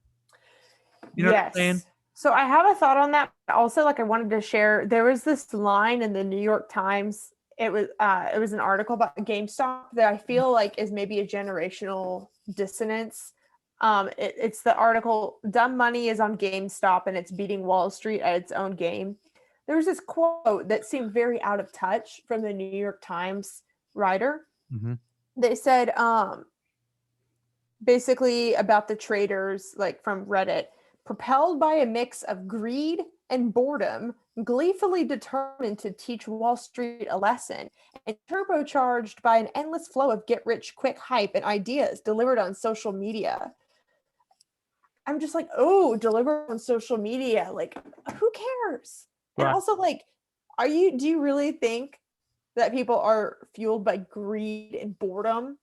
You know what I'm saying? So I have a thought on that. Also, like I wanted to share, there was this line in the New York Times. It was an article about GameStop that I feel like is maybe a generational dissonance. It's the article, "Dumb Money is on GameStop and it's beating Wall Street at its own game." There was this quote that seemed very out of touch from the New York Times writer. They said basically about the traders, like from Reddit, propelled by a mix of greed and boredom, gleefully determined to teach Wall Street a lesson, and turbocharged by an endless flow of get rich quick hype and ideas delivered on social media. I'm just like, oh, delivered on social media. Like, who cares? And Right. also, like, do you really think that people are fueled by greed and boredom?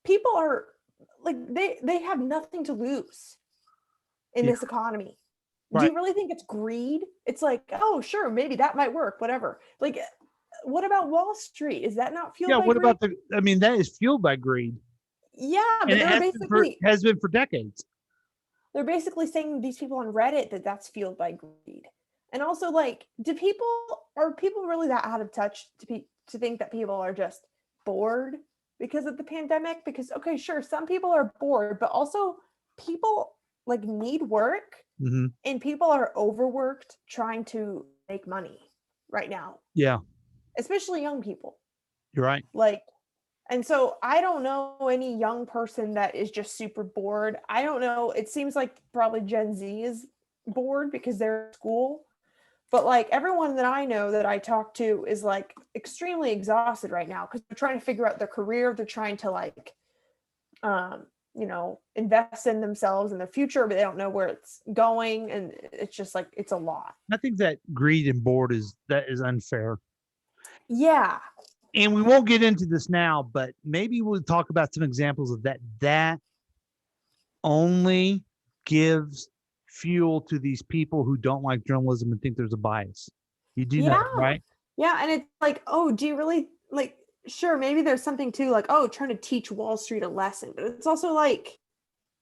People are like, they have nothing to lose in Yeah. this economy. Do Right. you really think it's greed? It's like, oh, sure, maybe that might work, whatever. Like, what about Wall Street? Is that not fueled Yeah. by What greed? about that is fueled by greed. Yeah, And but it has been for decades. they're basically saying, these people on Reddit, that that's fueled by greed. And also, like, are people really that out of touch to think that people are just bored because of the pandemic? Because, okay, sure, some people are bored, but also people like need work, Mm-hmm. and people are overworked trying to make money right now, Yeah. especially young people. You're right. Like, and so I don't know any young person that is just super bored. I don't know. It seems like probably Gen Z is bored because they're in school. But like everyone that I know that I talk to is like extremely exhausted right now because they're trying to figure out their career. They're trying to like, invest in themselves and their future, but they don't know where it's going. And it's just like, it's a lot. I think that greed and bored is unfair. Yeah. And we won't get into this now, but maybe we'll talk about some examples of that. That only gives fuel to these people who don't like journalism and think there's a bias. You do know, Yeah. right? Yeah. And it's like, oh, do you really like, sure, maybe there's something too, like, oh, trying to teach Wall Street a lesson, but it's also like,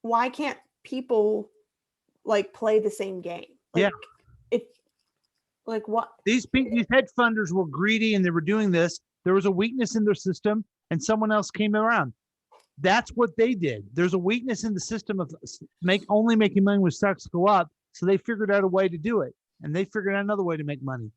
why can't people like play the same game? Like, Yeah. if like what These hedge funders were greedy and they were doing this. There was a weakness in their system and someone else came around. That's what they did. There's a weakness in the system of only making money when stocks go up. So they figured out a way to do it, and they figured out another way to make money.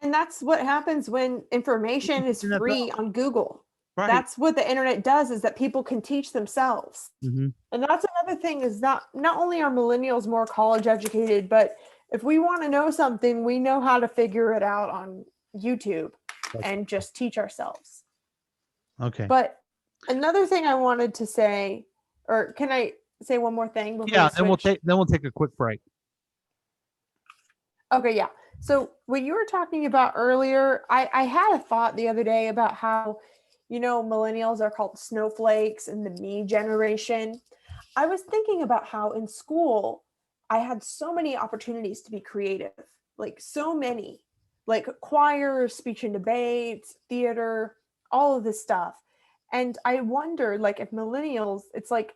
And that's what happens when information is free on Google. Right. That's what the internet does, is that people can teach themselves. Mm-hmm. And that's another thing, is not only are millennials more college educated, but if we want to know something, we know how to figure it out on YouTube and just teach ourselves. Okay. But another thing I wanted to say, or can I say one more thing before Yeah, then we'll take a quick break. Okay, yeah. So what you were talking about earlier, I had a thought the other day about how, millennials are called snowflakes and the me generation. I was thinking about how in school, I had so many opportunities to be creative, like so many, like choir, speech and debates, theater, all of this stuff. And I wondered, like, if millennials, it's like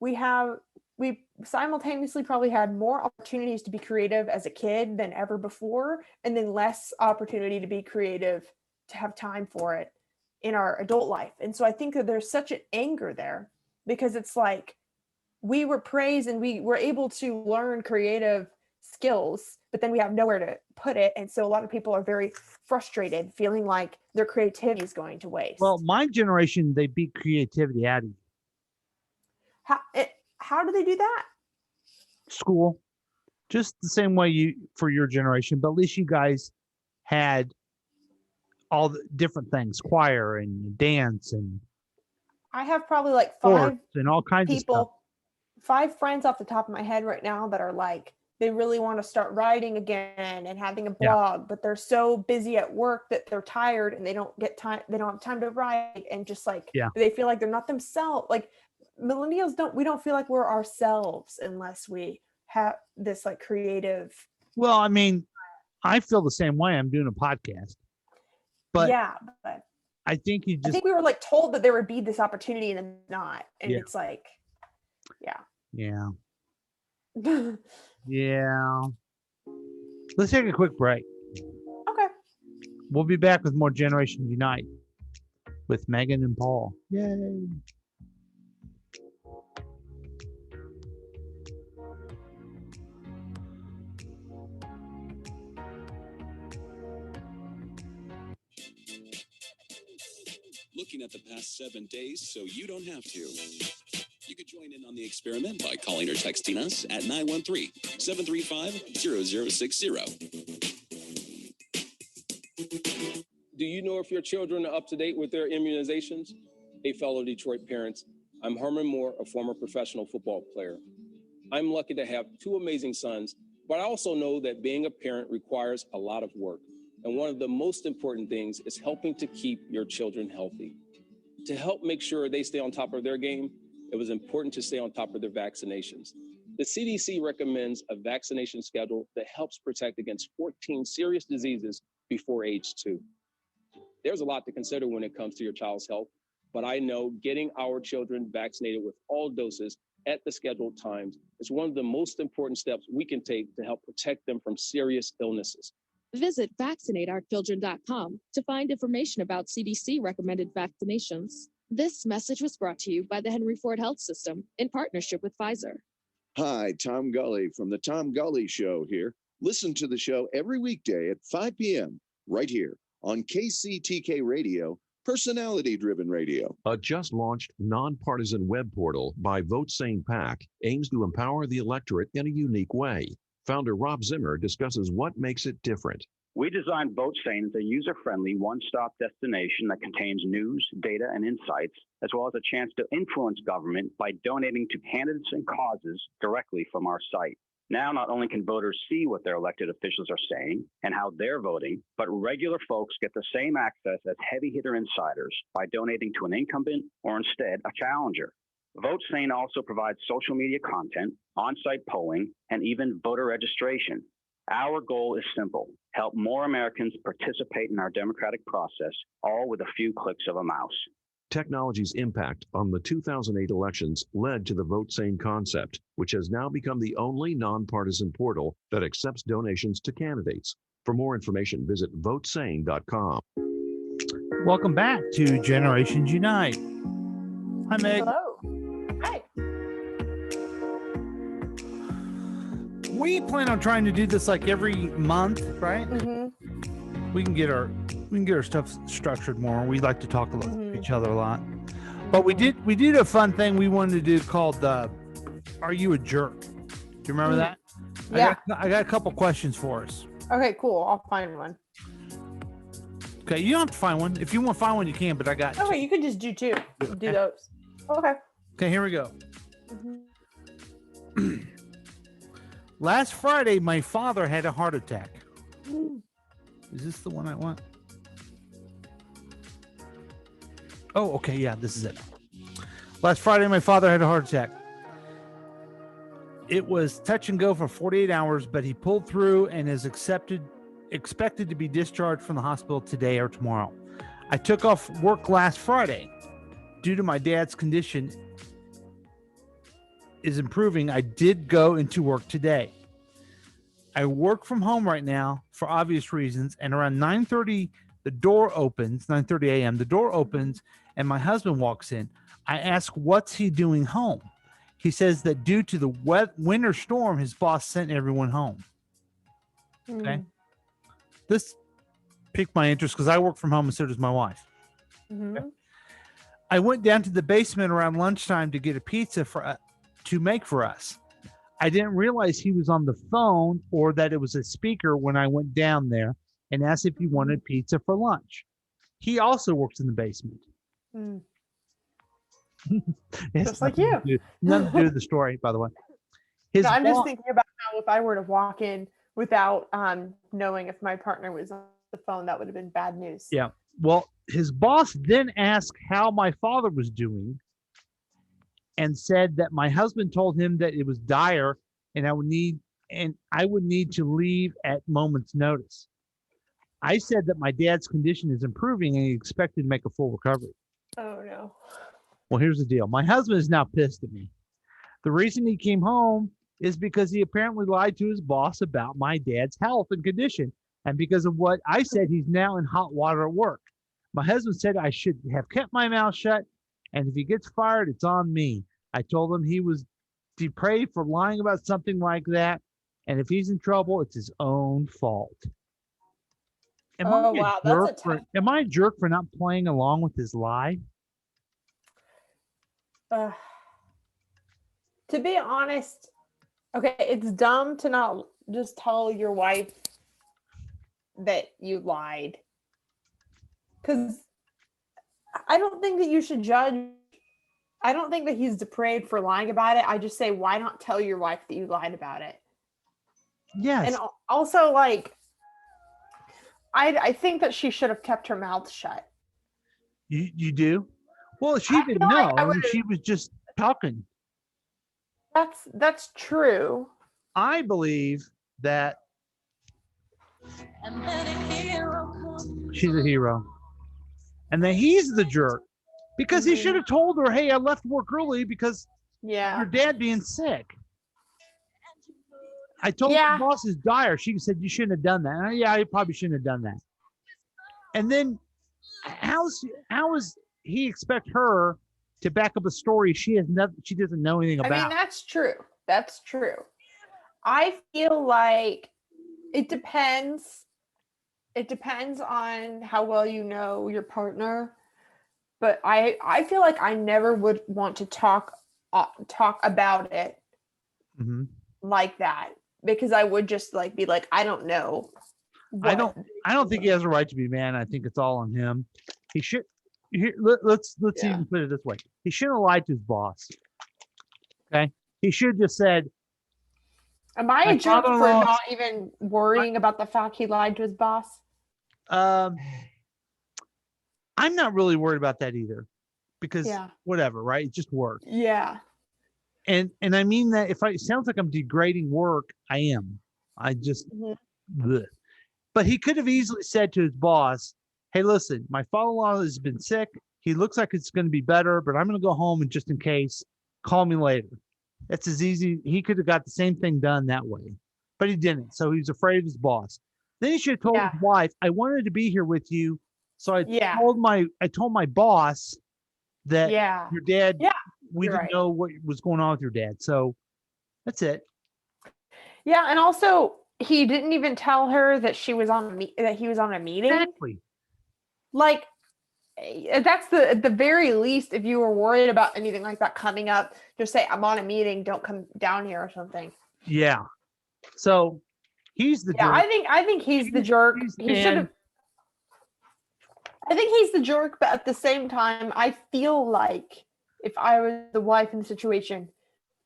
we simultaneously probably had more opportunities to be creative as a kid than ever before, and then less opportunity to be creative, to have time for it in our adult life. And so I think that there's such an anger there, because it's like we were praised and we were able to learn creative skills, but then we have nowhere to put it. And so a lot of people are very frustrated, feeling like their creativity is going to waste. Well, my generation, they beat creativity out of you. How do they do that? School, just the same way for your generation, but at least you guys had all the different things, choir and dance, and I have probably like 5 and all kinds people, of stuff. 5 friends off the top of my head right now that are like, they really want to start writing again and having a blog, but they're so busy at work that they're tired and they don't have time to write, and just like, they feel like they're not themselves. Like, millennials we don't feel like we're ourselves unless we have this like creative. Well, I mean, I feel the same way. I'm doing a podcast, but I think I think we were like told that there would be this opportunity and not, and it's like, yeah. Let's take a quick break. Okay. We'll be back with more Generation Unite with Megan and Paul. Yay. Looking at the past 7 days so you don't have to. You could join in on the experiment by calling or texting us at 913-735-0060. Do you know if your children are up to date with their immunizations? Hey, fellow Detroit parents, I'm Herman Moore, a former professional football player. I'm lucky to have two amazing sons, but I also know that being a parent requires a lot of work. And one of the most important things is helping to keep your children healthy. To help make sure they stay on top of their game, it was important to stay on top of their vaccinations. The CDC recommends a vaccination schedule that helps protect against 14 serious diseases before age 2. There's a lot to consider when it comes to your child's health, but I know getting our children vaccinated with all doses at the scheduled times is one of the most important steps we can take to help protect them from serious illnesses. Visit vaccinateourchildren.com to find information about CDC recommended vaccinations. This message was brought to you by the Henry Ford Health System in partnership with Pfizer. Hi, Tom Gully from the Tom Gully Show here. Listen to the show every weekday at 5 p.m. right here on KCTK Radio, personality-driven radio. A just-launched nonpartisan web portal by Vote Sane PAC aims to empower the electorate in a unique way. Founder Rob Zimmer discusses what makes it different. We designed VoteSane as a user-friendly, one-stop destination that contains news, data, and insights, as well as a chance to influence government by donating to candidates and causes directly from our site. Now, not only can voters see what their elected officials are saying and how they're voting, but regular folks get the same access as heavy-hitter insiders by donating to an incumbent or instead a challenger. VoteSane also provides social media content, on-site polling, and even voter registration. Our goal is simple: help more Americans participate in our democratic process, all with a few clicks of a mouse. Technology's impact on the 2008 elections led to the Vote Sane concept, which has now become the only nonpartisan portal that accepts donations to candidates. For more information, visit votesane.com. Welcome back to Generations Unite. Hi, Meg. Hello. Hi. We plan on trying to do this like every month, right? Mm-hmm. We can get our stuff structured more. We like to talk to each other a lot. But we did a fun thing we wanted to do called Are You a Jerk? Do you remember that? Yeah. I got a couple questions for us. Okay, cool. I'll find one. Okay, you don't have to find one. If you want to find one, you can, but I got Okay, you could just do two. Do those. Okay. Okay, here we go. Mm-hmm. Last Friday, my father had a heart attack. Is this the one I want? Oh, okay. Yeah, this is it. Last Friday, my father had a heart attack. It was touch and go for 48 hours, but he pulled through and is expected to be discharged from the hospital today or tomorrow. I took off work last Friday. Due to my dad's condition is improving, I did go into work today. I work from home right now for obvious reasons, and around 9:30 the door opens, 9:30 a.m. the door opens and my husband walks in. I ask, what's he doing home? He says that due to the winter storm, his boss sent everyone home. Okay. This piqued my interest because I work from home and so does my wife. Okay? I went down to the basement around lunchtime to get a pizza to make for us. I didn't realize he was on the phone or that it was a speaker when I went down there and asked if he wanted pizza for lunch. He also works in the basement. Just like you. Nothing to do with the story, by the way. I'm just thinking about how if I were to walk in without knowing if my partner was on the phone, that would have been bad news. Yeah. Well, his boss then asked how my father was doing and said that my husband told him that it was dire and I would need to leave at moment's notice. I said that my dad's condition is improving and he expected to make a full recovery. Oh no. Well, here's the deal. My husband is now pissed at me. The reason he came home is because he apparently lied to his boss about my dad's health and condition. And because of what I said, he's now in hot water at work. My husband said I should have kept my mouth shut. And if he gets fired, it's on me. I told him he was depraved for lying about something like that. And if he's in trouble, it's his own fault. Am I a jerk for not playing along with his lie? To be honest, okay, it's dumb to not just tell your wife that you lied. Because I don't think that you should judge. I don't think that he's depraved for lying about it. I just say, why not tell your wife that you lied about it? Yes. And also, like, I think that she should have kept her mouth shut. You do? Well, she I didn't feel like I know. would've- She was just talking. That's true. I believe that she's a hero. And that he's the jerk. Because he should have told her, hey, I left work early because Yeah. your dad being sick. I told Yeah. the boss is dire. She said you shouldn't have done that. Yeah, I probably shouldn't have done that. And then how is he expect her to back up a story she doesn't know anything about? I mean, that's true. That's true. I feel like it depends. It depends on how well you know your partner. But I feel like I never would want to talk about it Mhm. like that, because I would just like be like, I don't know. I don't think he has a right to be mad. I think it's all on him. He should. Let's Yeah. even put it this way. He shouldn't have lied to his boss. Okay. He should have just said, Am I My a jerk for father-in-law- not even worrying about the fact he lied to his boss? I'm not really worried about that either, because Yeah. whatever, right? It's just work. Yeah. And I mean that if it sounds like I'm degrading work, I am. I just, Mhm. bleh. But he could have easily said to his boss, hey, listen, my father-in-law has been sick. He looks like it's going to be better, but I'm going to go home and just in case, call me later. That's as easy. He could have got the same thing done that way, but he didn't. So he was afraid of his boss. Then he should have told Yeah. his wife, I wanted to be here with you. So I Yeah. told my boss that Yeah. your dad, Yeah, we you're didn't right. know what was going on with your dad. So that's it. Yeah, and also he didn't even tell her that he was on a meeting. Exactly. Like, that's at the very least, if you were worried about anything like that coming up, just say, I'm on a meeting, don't come down here or something. Yeah. So he's the Yeah, jerk. I think he's the jerk. He should have. I think he's the jerk, but at the same time, I feel like if I was the wife in the situation,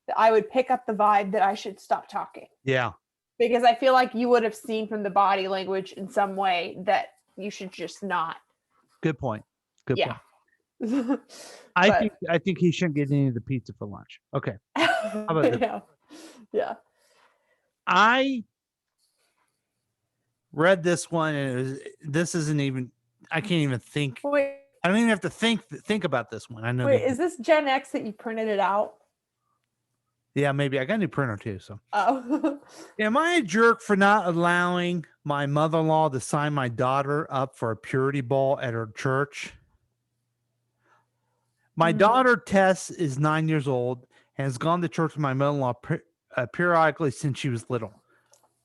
that I would pick up the vibe that I should stop talking. Yeah. Because I feel like you would have seen from the body language in some way that you should just not. Good point. Good Yeah. point. But- I think he shouldn't get any of the pizza for lunch. Okay. about this? Yeah. Yeah. I read this one and this isn't even, I can't even think. Wait, I don't even have to think about this one. I know. wait, is this Gen X that you printed it out? Yeah, maybe I got a new printer too. So Oh. am I a jerk for not allowing my mother-in-law to sign my daughter up for a purity ball at her church? My daughter Tess is 9 years old and has gone to church with my mother-in-law periodically since she was little.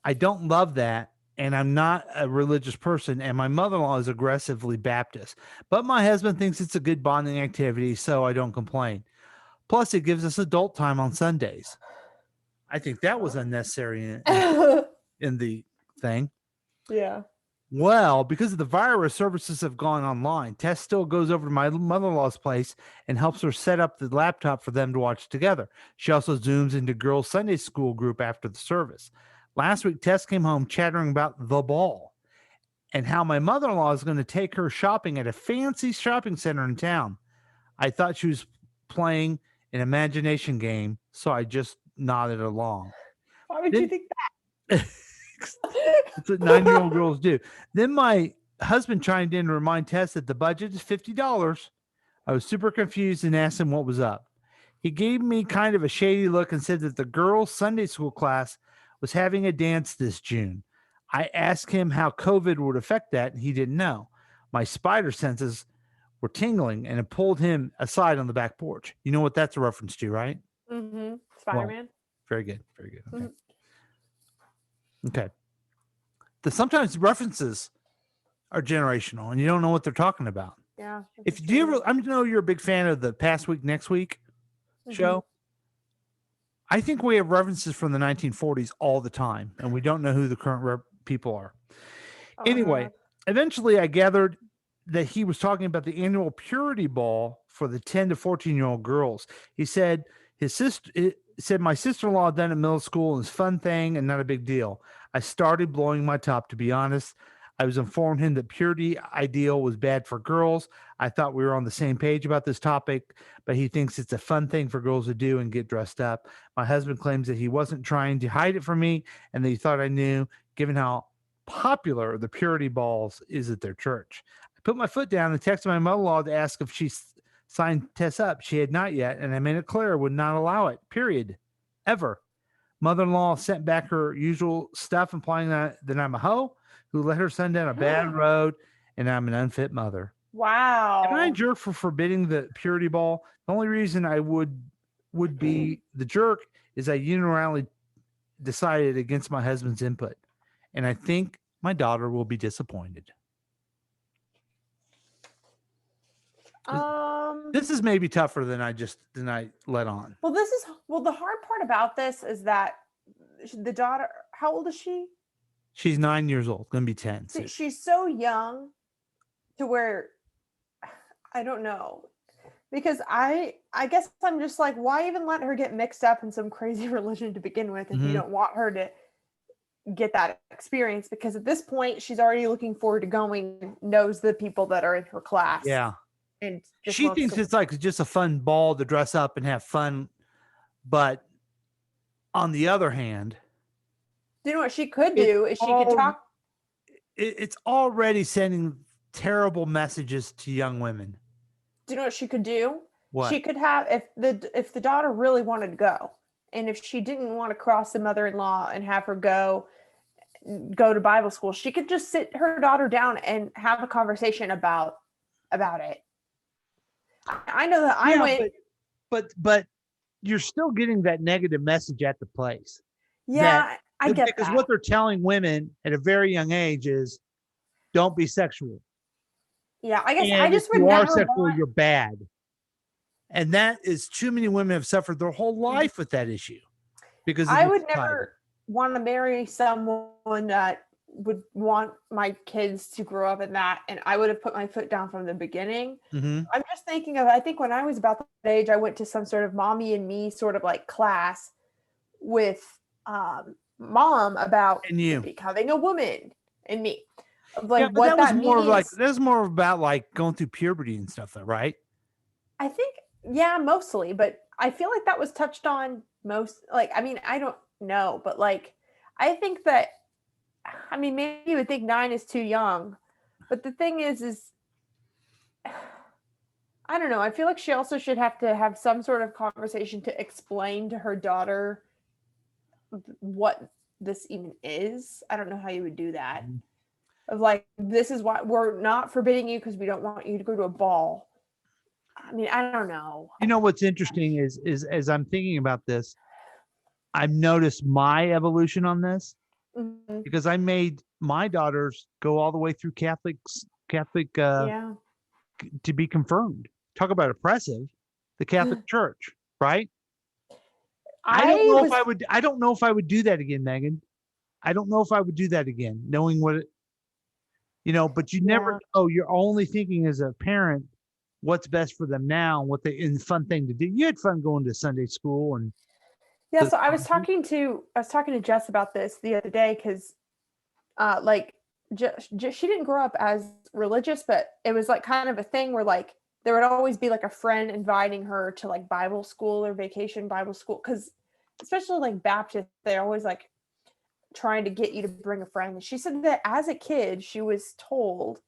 I don't love that, and I'm not a religious person, and my mother-in-law is aggressively Baptist. But my husband thinks it's a good bonding activity, so I don't complain. Plus, it gives us adult time on Sundays. I think that was unnecessary in the thing. Yeah. Well, because of the virus, services have gone online. Tess still goes over to my mother-in-law's place and helps her set up the laptop for them to watch together. She also Zooms into girls' Sunday school group after the service. Last week, Tess came home chattering about the ball and how my mother-in-law is going to take her shopping at a fancy shopping center in town. I thought she was playing an imagination game, so I just nodded along. Why would Then- you think that? That's what 9-year-old girls do. Then my husband chimed in to remind Tess that the budget is $50. I was super confused and asked him what was up. He gave me kind of a shady look and said that the girls' Sunday school class was having a dance this June. I asked him how COVID would affect that, and he didn't know. My spider senses were tingling, and it pulled him aside on the back porch. You know what that's a reference to, right? Mm-hmm. Spider-Man. Very good. Very good. Okay. Mhm. Okay. Sometimes references are generational, and you don't know what they're talking about. Yeah. If that's do you true. ever, I know you're a big fan of the Past Week, Next Week Mhm. show. I think we have references from the 1940s all the time, and we don't know who the current people are. Oh, Anyway, God. eventually I gathered that he was talking about the annual purity ball for the 10 to 14-year-old girls. He said my sister-in-law done it in middle school and it's a fun thing and not a big deal. I started blowing my top, to be honest. I was informed him that purity ideal was bad for girls. I thought we were on the same page about this topic, but he thinks it's a fun thing for girls to do and get dressed up. My husband claims that he wasn't trying to hide it from me and that he thought I knew, given how popular the purity balls is at their church. I put my foot down and texted my mother-in-law to ask if she signed Tess up. She had not yet, and I made it clear I would not allow it, period, ever. Mother-in-law sent back her usual stuff, implying that I'm a hoe who let her son down a bad road and I'm an unfit mother. Wow. Am I a jerk for forbidding the purity ball? The only reason I would be the jerk is I unilaterally decided against my husband's input, and I think my daughter will be disappointed. This is maybe tougher than I let on. Well, the hard part about this is that the daughter, how old is she? She's 9 years old, gonna be 10. See, she's so young to where I don't know. Because I guess I'm just like, why even let her get mixed up in some crazy religion to begin with if you don't want her to get that experience? Because at this point, she's already looking forward to going, knows the people that are in her class. Yeah. And just She thinks it's like just a fun ball to dress up and have fun. But on the other hand, you know what she could do is she could talk. It's already sending terrible messages to young women. Do you know what she could do? What? She could have, if the daughter really wanted to go, and if she didn't want to cross the mother-in-law and have her go to Bible school, she could just sit her daughter down and have a conversation about it. I know that I went, but you're still getting that negative message at the place. Yeah, I get because that. what they're telling women at a very young age is, don't be sexual. Yeah, I guess and I just if would you are never sexual, want. you're bad. And that is too many women have suffered their whole life with that issue. Because I would never want to marry someone that would want my kids to grow up in that, and I would have put my foot down from the beginning. Mm-hmm. I'm just thinking of, I think when I was about that age, I went to some sort of mommy and me sort of like class with mom about becoming a woman and me. Like what that was more means. of like, that's more about like going through puberty and stuff, though, right? I think, yeah, mostly, but I feel like that was touched on most. Like, I mean, I don't know, but like, I think that, I mean, maybe you would think 9 is too young, but the thing is I don't know. I feel like she also should have to have some sort of conversation to explain to her daughter what this even is. I don't know how you would do that. Of like, this is why we're not forbidding you because we don't want you to go to a ball. I mean, I don't know. You know, what's interesting is as I'm thinking about this, I've noticed my evolution on this. Mm-hmm. Because I made my daughters go all the way through Catholic to be confirmed. Talk about oppressive, the Catholic Church, right? I don't know if I would do that again, Megan. I don't know if I would do that again, knowing what but you never know. You're only thinking as a parent what's best for them now, and and fun thing to do. You had fun going to Sunday school and yeah. So I was talking to Jess about this the other day because, she didn't grow up as religious, but it was like kind of a thing where like there would always be like a friend inviting her to like Bible school or vacation Bible school, because especially like Baptist, they're always like trying to get you to bring a friend. And she said that as a kid, she was told,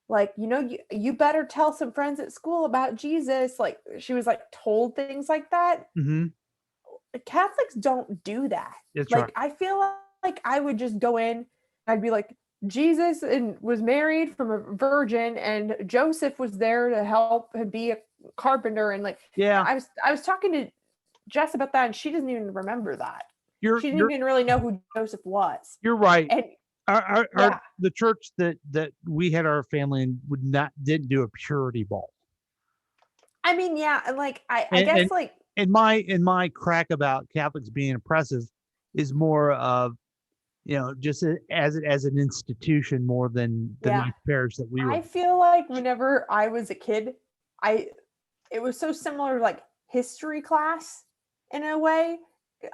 like, you better tell some friends at school about Jesus. Like she was like told things like that. Mm-hmm. Catholics don't do that. That's like right. I feel like I would just go in, I'd be like, Jesus was married from a virgin and Joseph was there to help and be a carpenter. And like, I was talking to Jess about that and she doesn't even remember that. She didn't even really know who Joseph was. You're right. And the church that we had our family in didn't do a purity ball. I mean, yeah. And like, I guess like in my crack about Catholics being oppressive is more of, just as an institution more than the Yeah. nice parish that we were. I feel like whenever I was a kid, it was so similar to like history class in a way.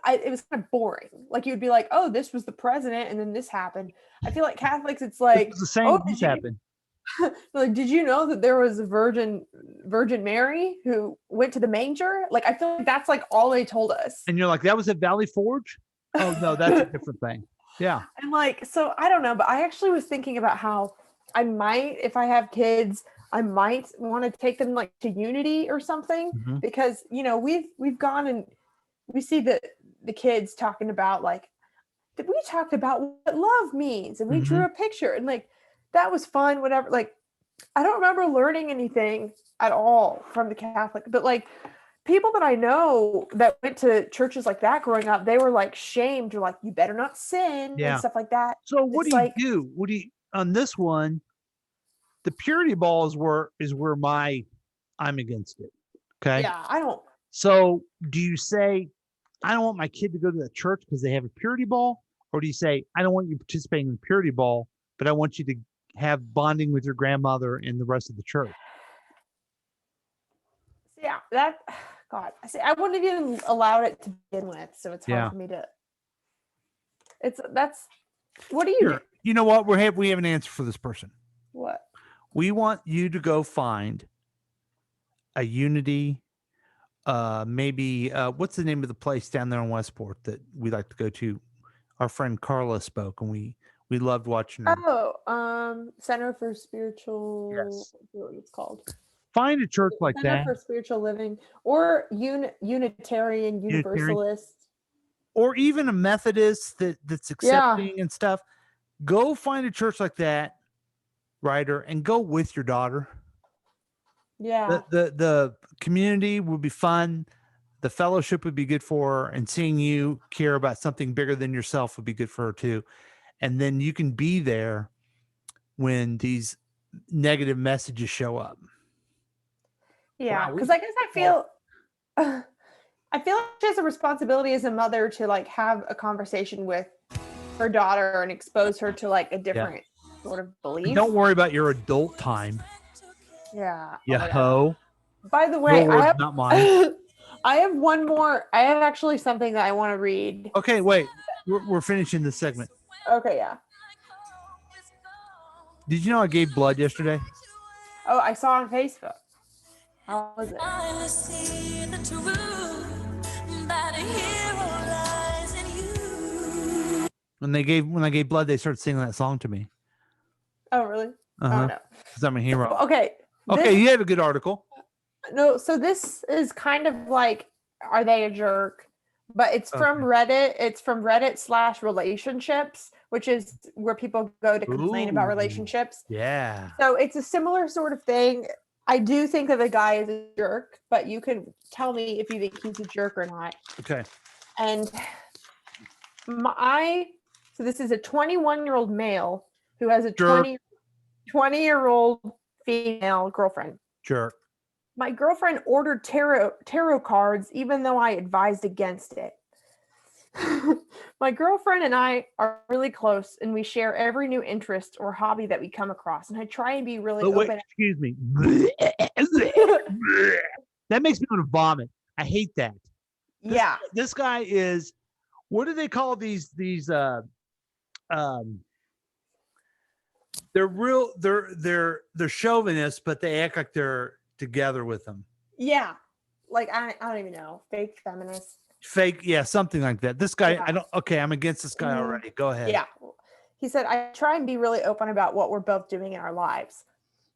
It was kind of boring. Like you'd be like, oh, this was the president and then this happened. I feel like Catholics, it's like, It's the same. oh, This happened. like, did you know that there was a Virgin Mary who went to the manger? Like, I feel like that's like all they told us. And you're like, that was at Valley Forge? Oh no, that's a different thing. Yeah. And like, so I don't know, but I actually was thinking about how I might, if I have kids, I might want to take them like to Unity or something, because we've gone and we see the kids talking about like, we talked about what love means and we drew a picture and like that was fun, whatever. Like, I don't remember learning anything at all from the Catholic, but like people that I know that went to churches like that growing up, they were like shamed or like, you better not sin and stuff like that. So what It's do you like, do? What do you, on this one, the purity ball is where I'm against it. Okay. yeah, I don't. So do you say, I don't want my kid to go to the church because they have a purity ball? Or do you say, I don't want you participating in the purity ball, but I want you to have bonding with your grandmother and the rest of the church? Yeah, God, I wouldn't have even allowed it to begin with. So it's hard for me to, what do you do? You know what? We have an answer for this person. What? We want you to go find a Unity, maybe, what's the name of the place down there in Westport that we like to go to? Our friend Carla spoke and we loved watching her. Oh, Center for Spiritual, Yes. what it's called. Find a church like Center that. for Spiritual Living or Unitarian Universalist. Or even a Methodist that's accepting and stuff. Go find a church like that, Ryder, and go with your daughter. Yeah. The community would be fun. The fellowship would be good for her, and seeing you care about something bigger than yourself would be good for her too. And then you can be there when these negative messages show up. Yeah, because I guess I feel like she has a responsibility as a mother to like have a conversation with her daughter and expose her to like a different sort of belief. And don't worry about your adult time. Yeah. Ho. By the way, Your words, not mine. I have one more. I have actually something that I want to read. Okay, wait. We're finishing this segment. Okay, yeah. Did you know I gave blood yesterday? Oh, I saw on Facebook. How was it? When I gave blood, they started singing that song to me. Oh, really? Oh, no. Because I'm a hero. Okay. Okay, you have a good article. No, so this is kind of like, are they a jerk? But it's from Reddit. It's from Reddit/relationships, which is where people go to complain about relationships. Yeah. So it's a similar sort of thing. I do think that the guy is a jerk, but you can tell me if you think he's a jerk or not. Okay. And so this is a 21-year-old male who has a 20-year-old female girlfriend. Jerk. My girlfriend ordered tarot cards, even though I advised against it. My girlfriend and I are really close, and we share every new interest or hobby that we come across. And I try and be really Wait, open. excuse me. That makes me want to vomit. I hate that. This guy is. What do they call these? They're chauvinists, but they act like they're together with them. Yeah. Like, I don't even know. Fake feminists. Fake. Yeah. Something like that. This guy, I'm against this guy already. Go ahead. Yeah. He said, I try and be really open about what we're both doing in our lives.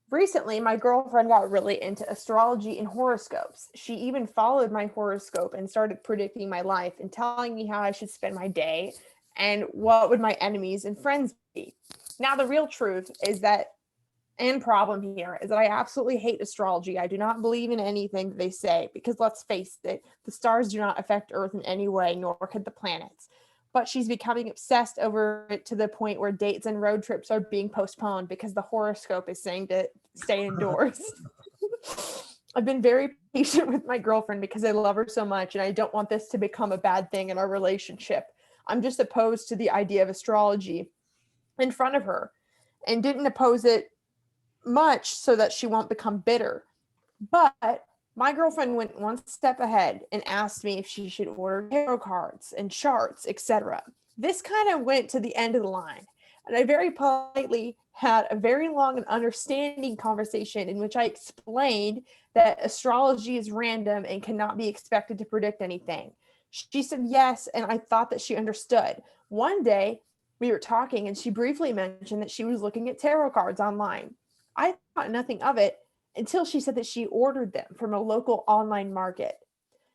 Recently, my girlfriend got really into astrology and horoscopes. She even followed my horoscope and started predicting my life and telling me how I should spend my day and what would my enemies and friends be. Now, the real truth is that, and problem here, is that I absolutely hate astrology. I do not believe in anything that they say because, let's face it, the stars do not affect Earth in any way, nor could the planets. But she's becoming obsessed over it to the point where dates and road trips are being postponed because the horoscope is saying to stay indoors. I've been very patient with my girlfriend because I love her so much and I don't want this to become a bad thing in our relationship. I'm just opposed to the idea of astrology in front of her and didn't oppose it much so that she won't become bitter. But my girlfriend went one step ahead and asked me if she should order tarot cards and charts, etc. This kind of went to the end of the line. And I very politely had a very long and understanding conversation in which I explained that astrology is random and cannot be expected to predict anything. She said yes, and I thought that she understood. One day, we were talking, and she briefly mentioned that she was looking at tarot cards online. I thought nothing of it until she said that she ordered them from a local online market.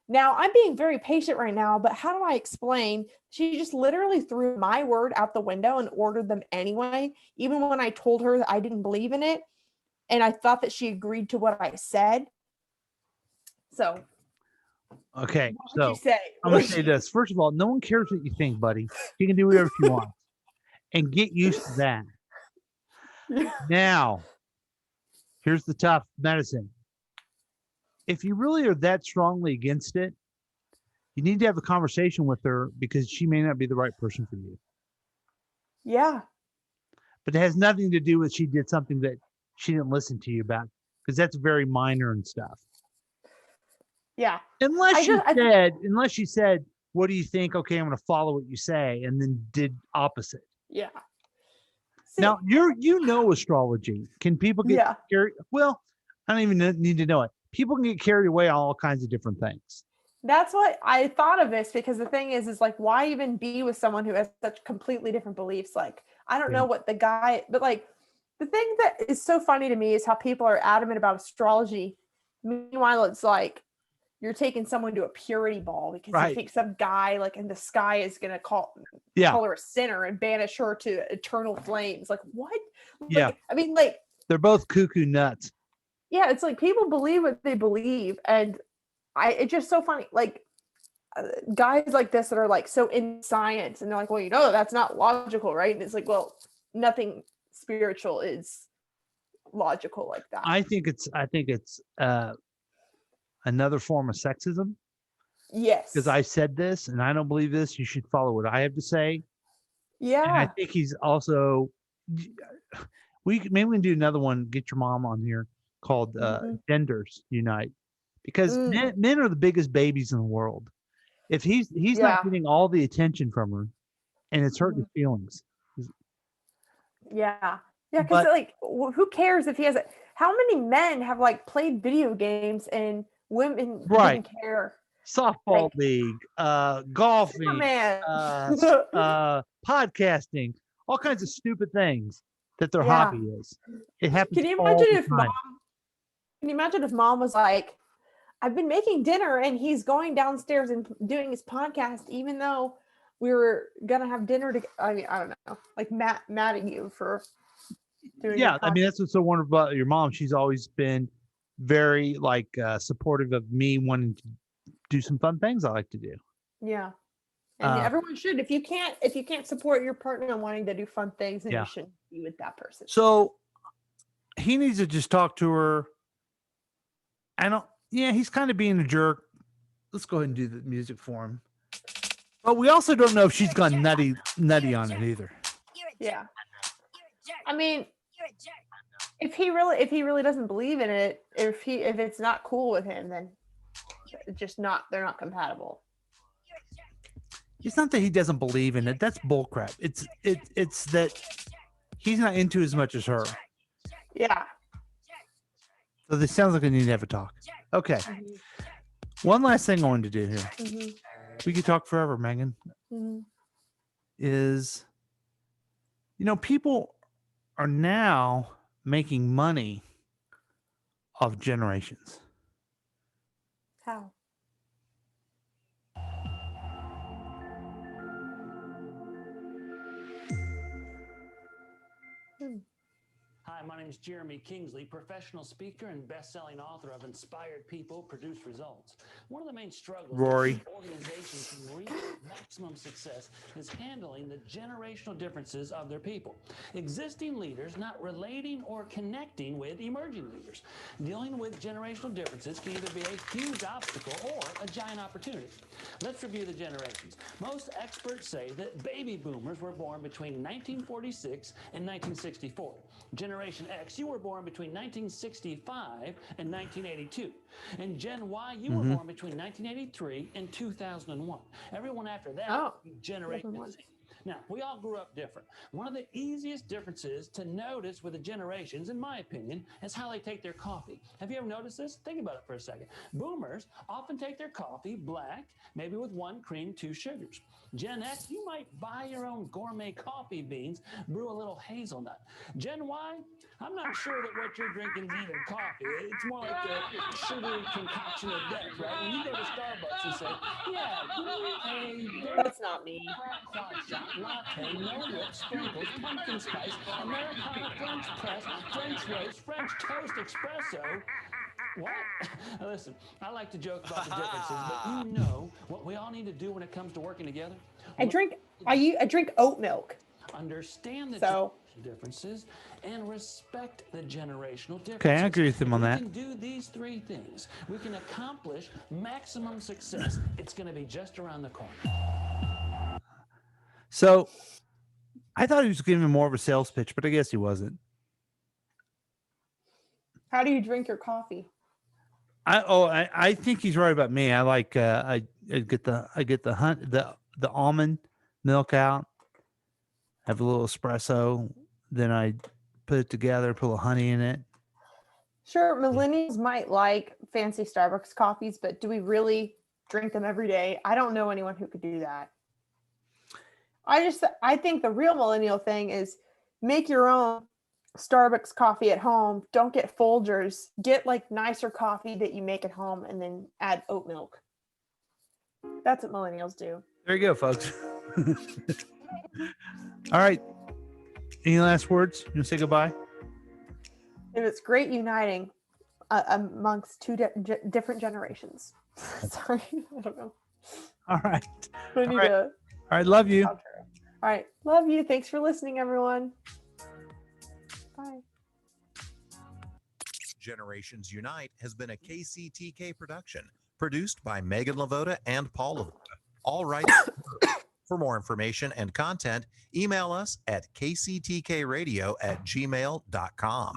Now, I'm being very patient right now, but how do I explain? She just literally threw my word out the window and ordered them anyway, even when I told her that I didn't believe in it. And I thought that she agreed to what I said. So, Okay, what would so you say? I'm going to say this. First of all, no one cares what you think, buddy. You can do whatever you want. And get used to that. Now, here's the tough medicine. If you really are that strongly against it, you need to have a conversation with her because she may not be the right person for you. Yeah. But it has nothing to do with she did something that she didn't listen to you about, because that's very minor and stuff. Yeah. Unless she said, what do you think? Okay, I'm going to follow what you say, and then did opposite. Yeah. Now, you know astrology. Can people get carried? Well, I don't even need to know it. People can get carried away on all kinds of different things. That's what I thought of this, because the thing is like, why even be with someone who has such completely different beliefs? Like, I don't know what the guy, but like, the thing that is so funny to me is how people are adamant about astrology. Meanwhile, it's like, you're taking someone to a purity ball because you think some guy like in the sky is going to call her a sinner and banish her to eternal flames. Like, what? Like, I mean, like, they're both cuckoo nuts. Yeah. It's like people believe what they believe. And it's just so funny. Like, guys like this that are like so in science and they're like, well, that's not logical, right? And it's like, well, nothing spiritual is logical like that. I think it's another form of sexism. Yes. Because I said this and I don't believe this. You should follow what I have to say. Yeah. And I think he's also, maybe we can do another one, get your mom on here, called Genders Unite. Because men are the biggest babies in the world. If he's not getting all the attention from her and it's hurting his feelings. Yeah. Yeah. Because like, who cares if he has how many men have like played video games and women didn't care? Softball league, golfing, podcasting, all kinds of stupid things that their hobby is. It happens. Can you imagine if mom was like, I've been making dinner and he's going downstairs and doing his podcast, even though we were gonna have dinner together. I mean, I don't know, like mad at you for doing. I mean, that's what's so wonderful about your mom. She's always been very like supportive of me wanting to do some fun things I like to do. Yeah. And everyone should. If you can't support your partner in wanting to do fun things, then you shouldn't be with that person. So he needs to just talk to her. He's kind of being a jerk. Let's go ahead and do the music for him. But we also don't know if she's gone nutty on it either. Yeah. I mean, if he really doesn't believe in it, if it's not cool with him, then they're not compatible. It's not that he doesn't believe in it. That's bullcrap. It's that he's not into as much as her. Yeah. So this sounds like I need to have a talk. Okay. One last thing I wanted to do here. We could talk forever, Megan. Is, people are now making money off generations. How? Hi, Hi, my name is Jeremy Kingsley, professional speaker and best-selling author of Inspired People Produce Results. One of the main struggles Rory. organizations can reach maximum success is handling the generational differences of their people. Existing leaders not relating or connecting with emerging leaders. Dealing with generational differences can either be a huge obstacle or a giant opportunity. Let's review the generations. Most experts say that baby boomers were born between 1946 and 1964. Generation X, you were born between 1965 and 1982. And Gen Y, you were born between 1983 and 2001. Everyone after that, Generation Z. Now, we all grew up different. One of the easiest differences to notice with the generations, in my opinion, is how they take their coffee. Have you ever noticed this? Think about it for a second. Boomers often take their coffee black, maybe with 1 cream, 2 sugars. Gen X, you might buy your own gourmet coffee beans, brew a little hazelnut. Gen Y, I'm not sure that what you're drinking is even coffee. It's more like a sugary concoction of death, right? When you go to Starbucks and say, yeah, give me a That's not me. quad shot latte, no whip, sprinkles, pumpkin spice, Americano, French press, French roast, French toast, espresso. What? Listen, I like to joke about the differences, but you know what we all need to do when it comes to working together? I drink oat milk. Understand the differences and respect the generational differences. Okay, I agree with him on that. We can do these 3 things. We can accomplish maximum success. It's going to be just around the corner. So I thought he was giving more of a sales pitch, but I guess he wasn't. How do you drink your coffee? I think he's right about me. I like I get the almond milk out, have a little espresso, then I put it together, put a little honey in it. Sure, millennials might like fancy Starbucks coffees, but do we really drink them every day? I don't know anyone who could do that. I think the real millennial thing is make your own Starbucks coffee at home. Don't get Folgers. Get like nicer coffee that you make at home and then add oat milk. That's what millennials do. There you go, folks. All right. Any last words? You want to say goodbye? It was great uniting amongst 2 different generations. Sorry, I don't know. All right. I need to. All right. Love you. All right. Love you. Thanks for listening, everyone. Bye. Generations Unite has been a KCTK production, produced by Megan Lavoda and Paul Lavoda. All rights. For more information and content, email us at kctkradio@gmail.com.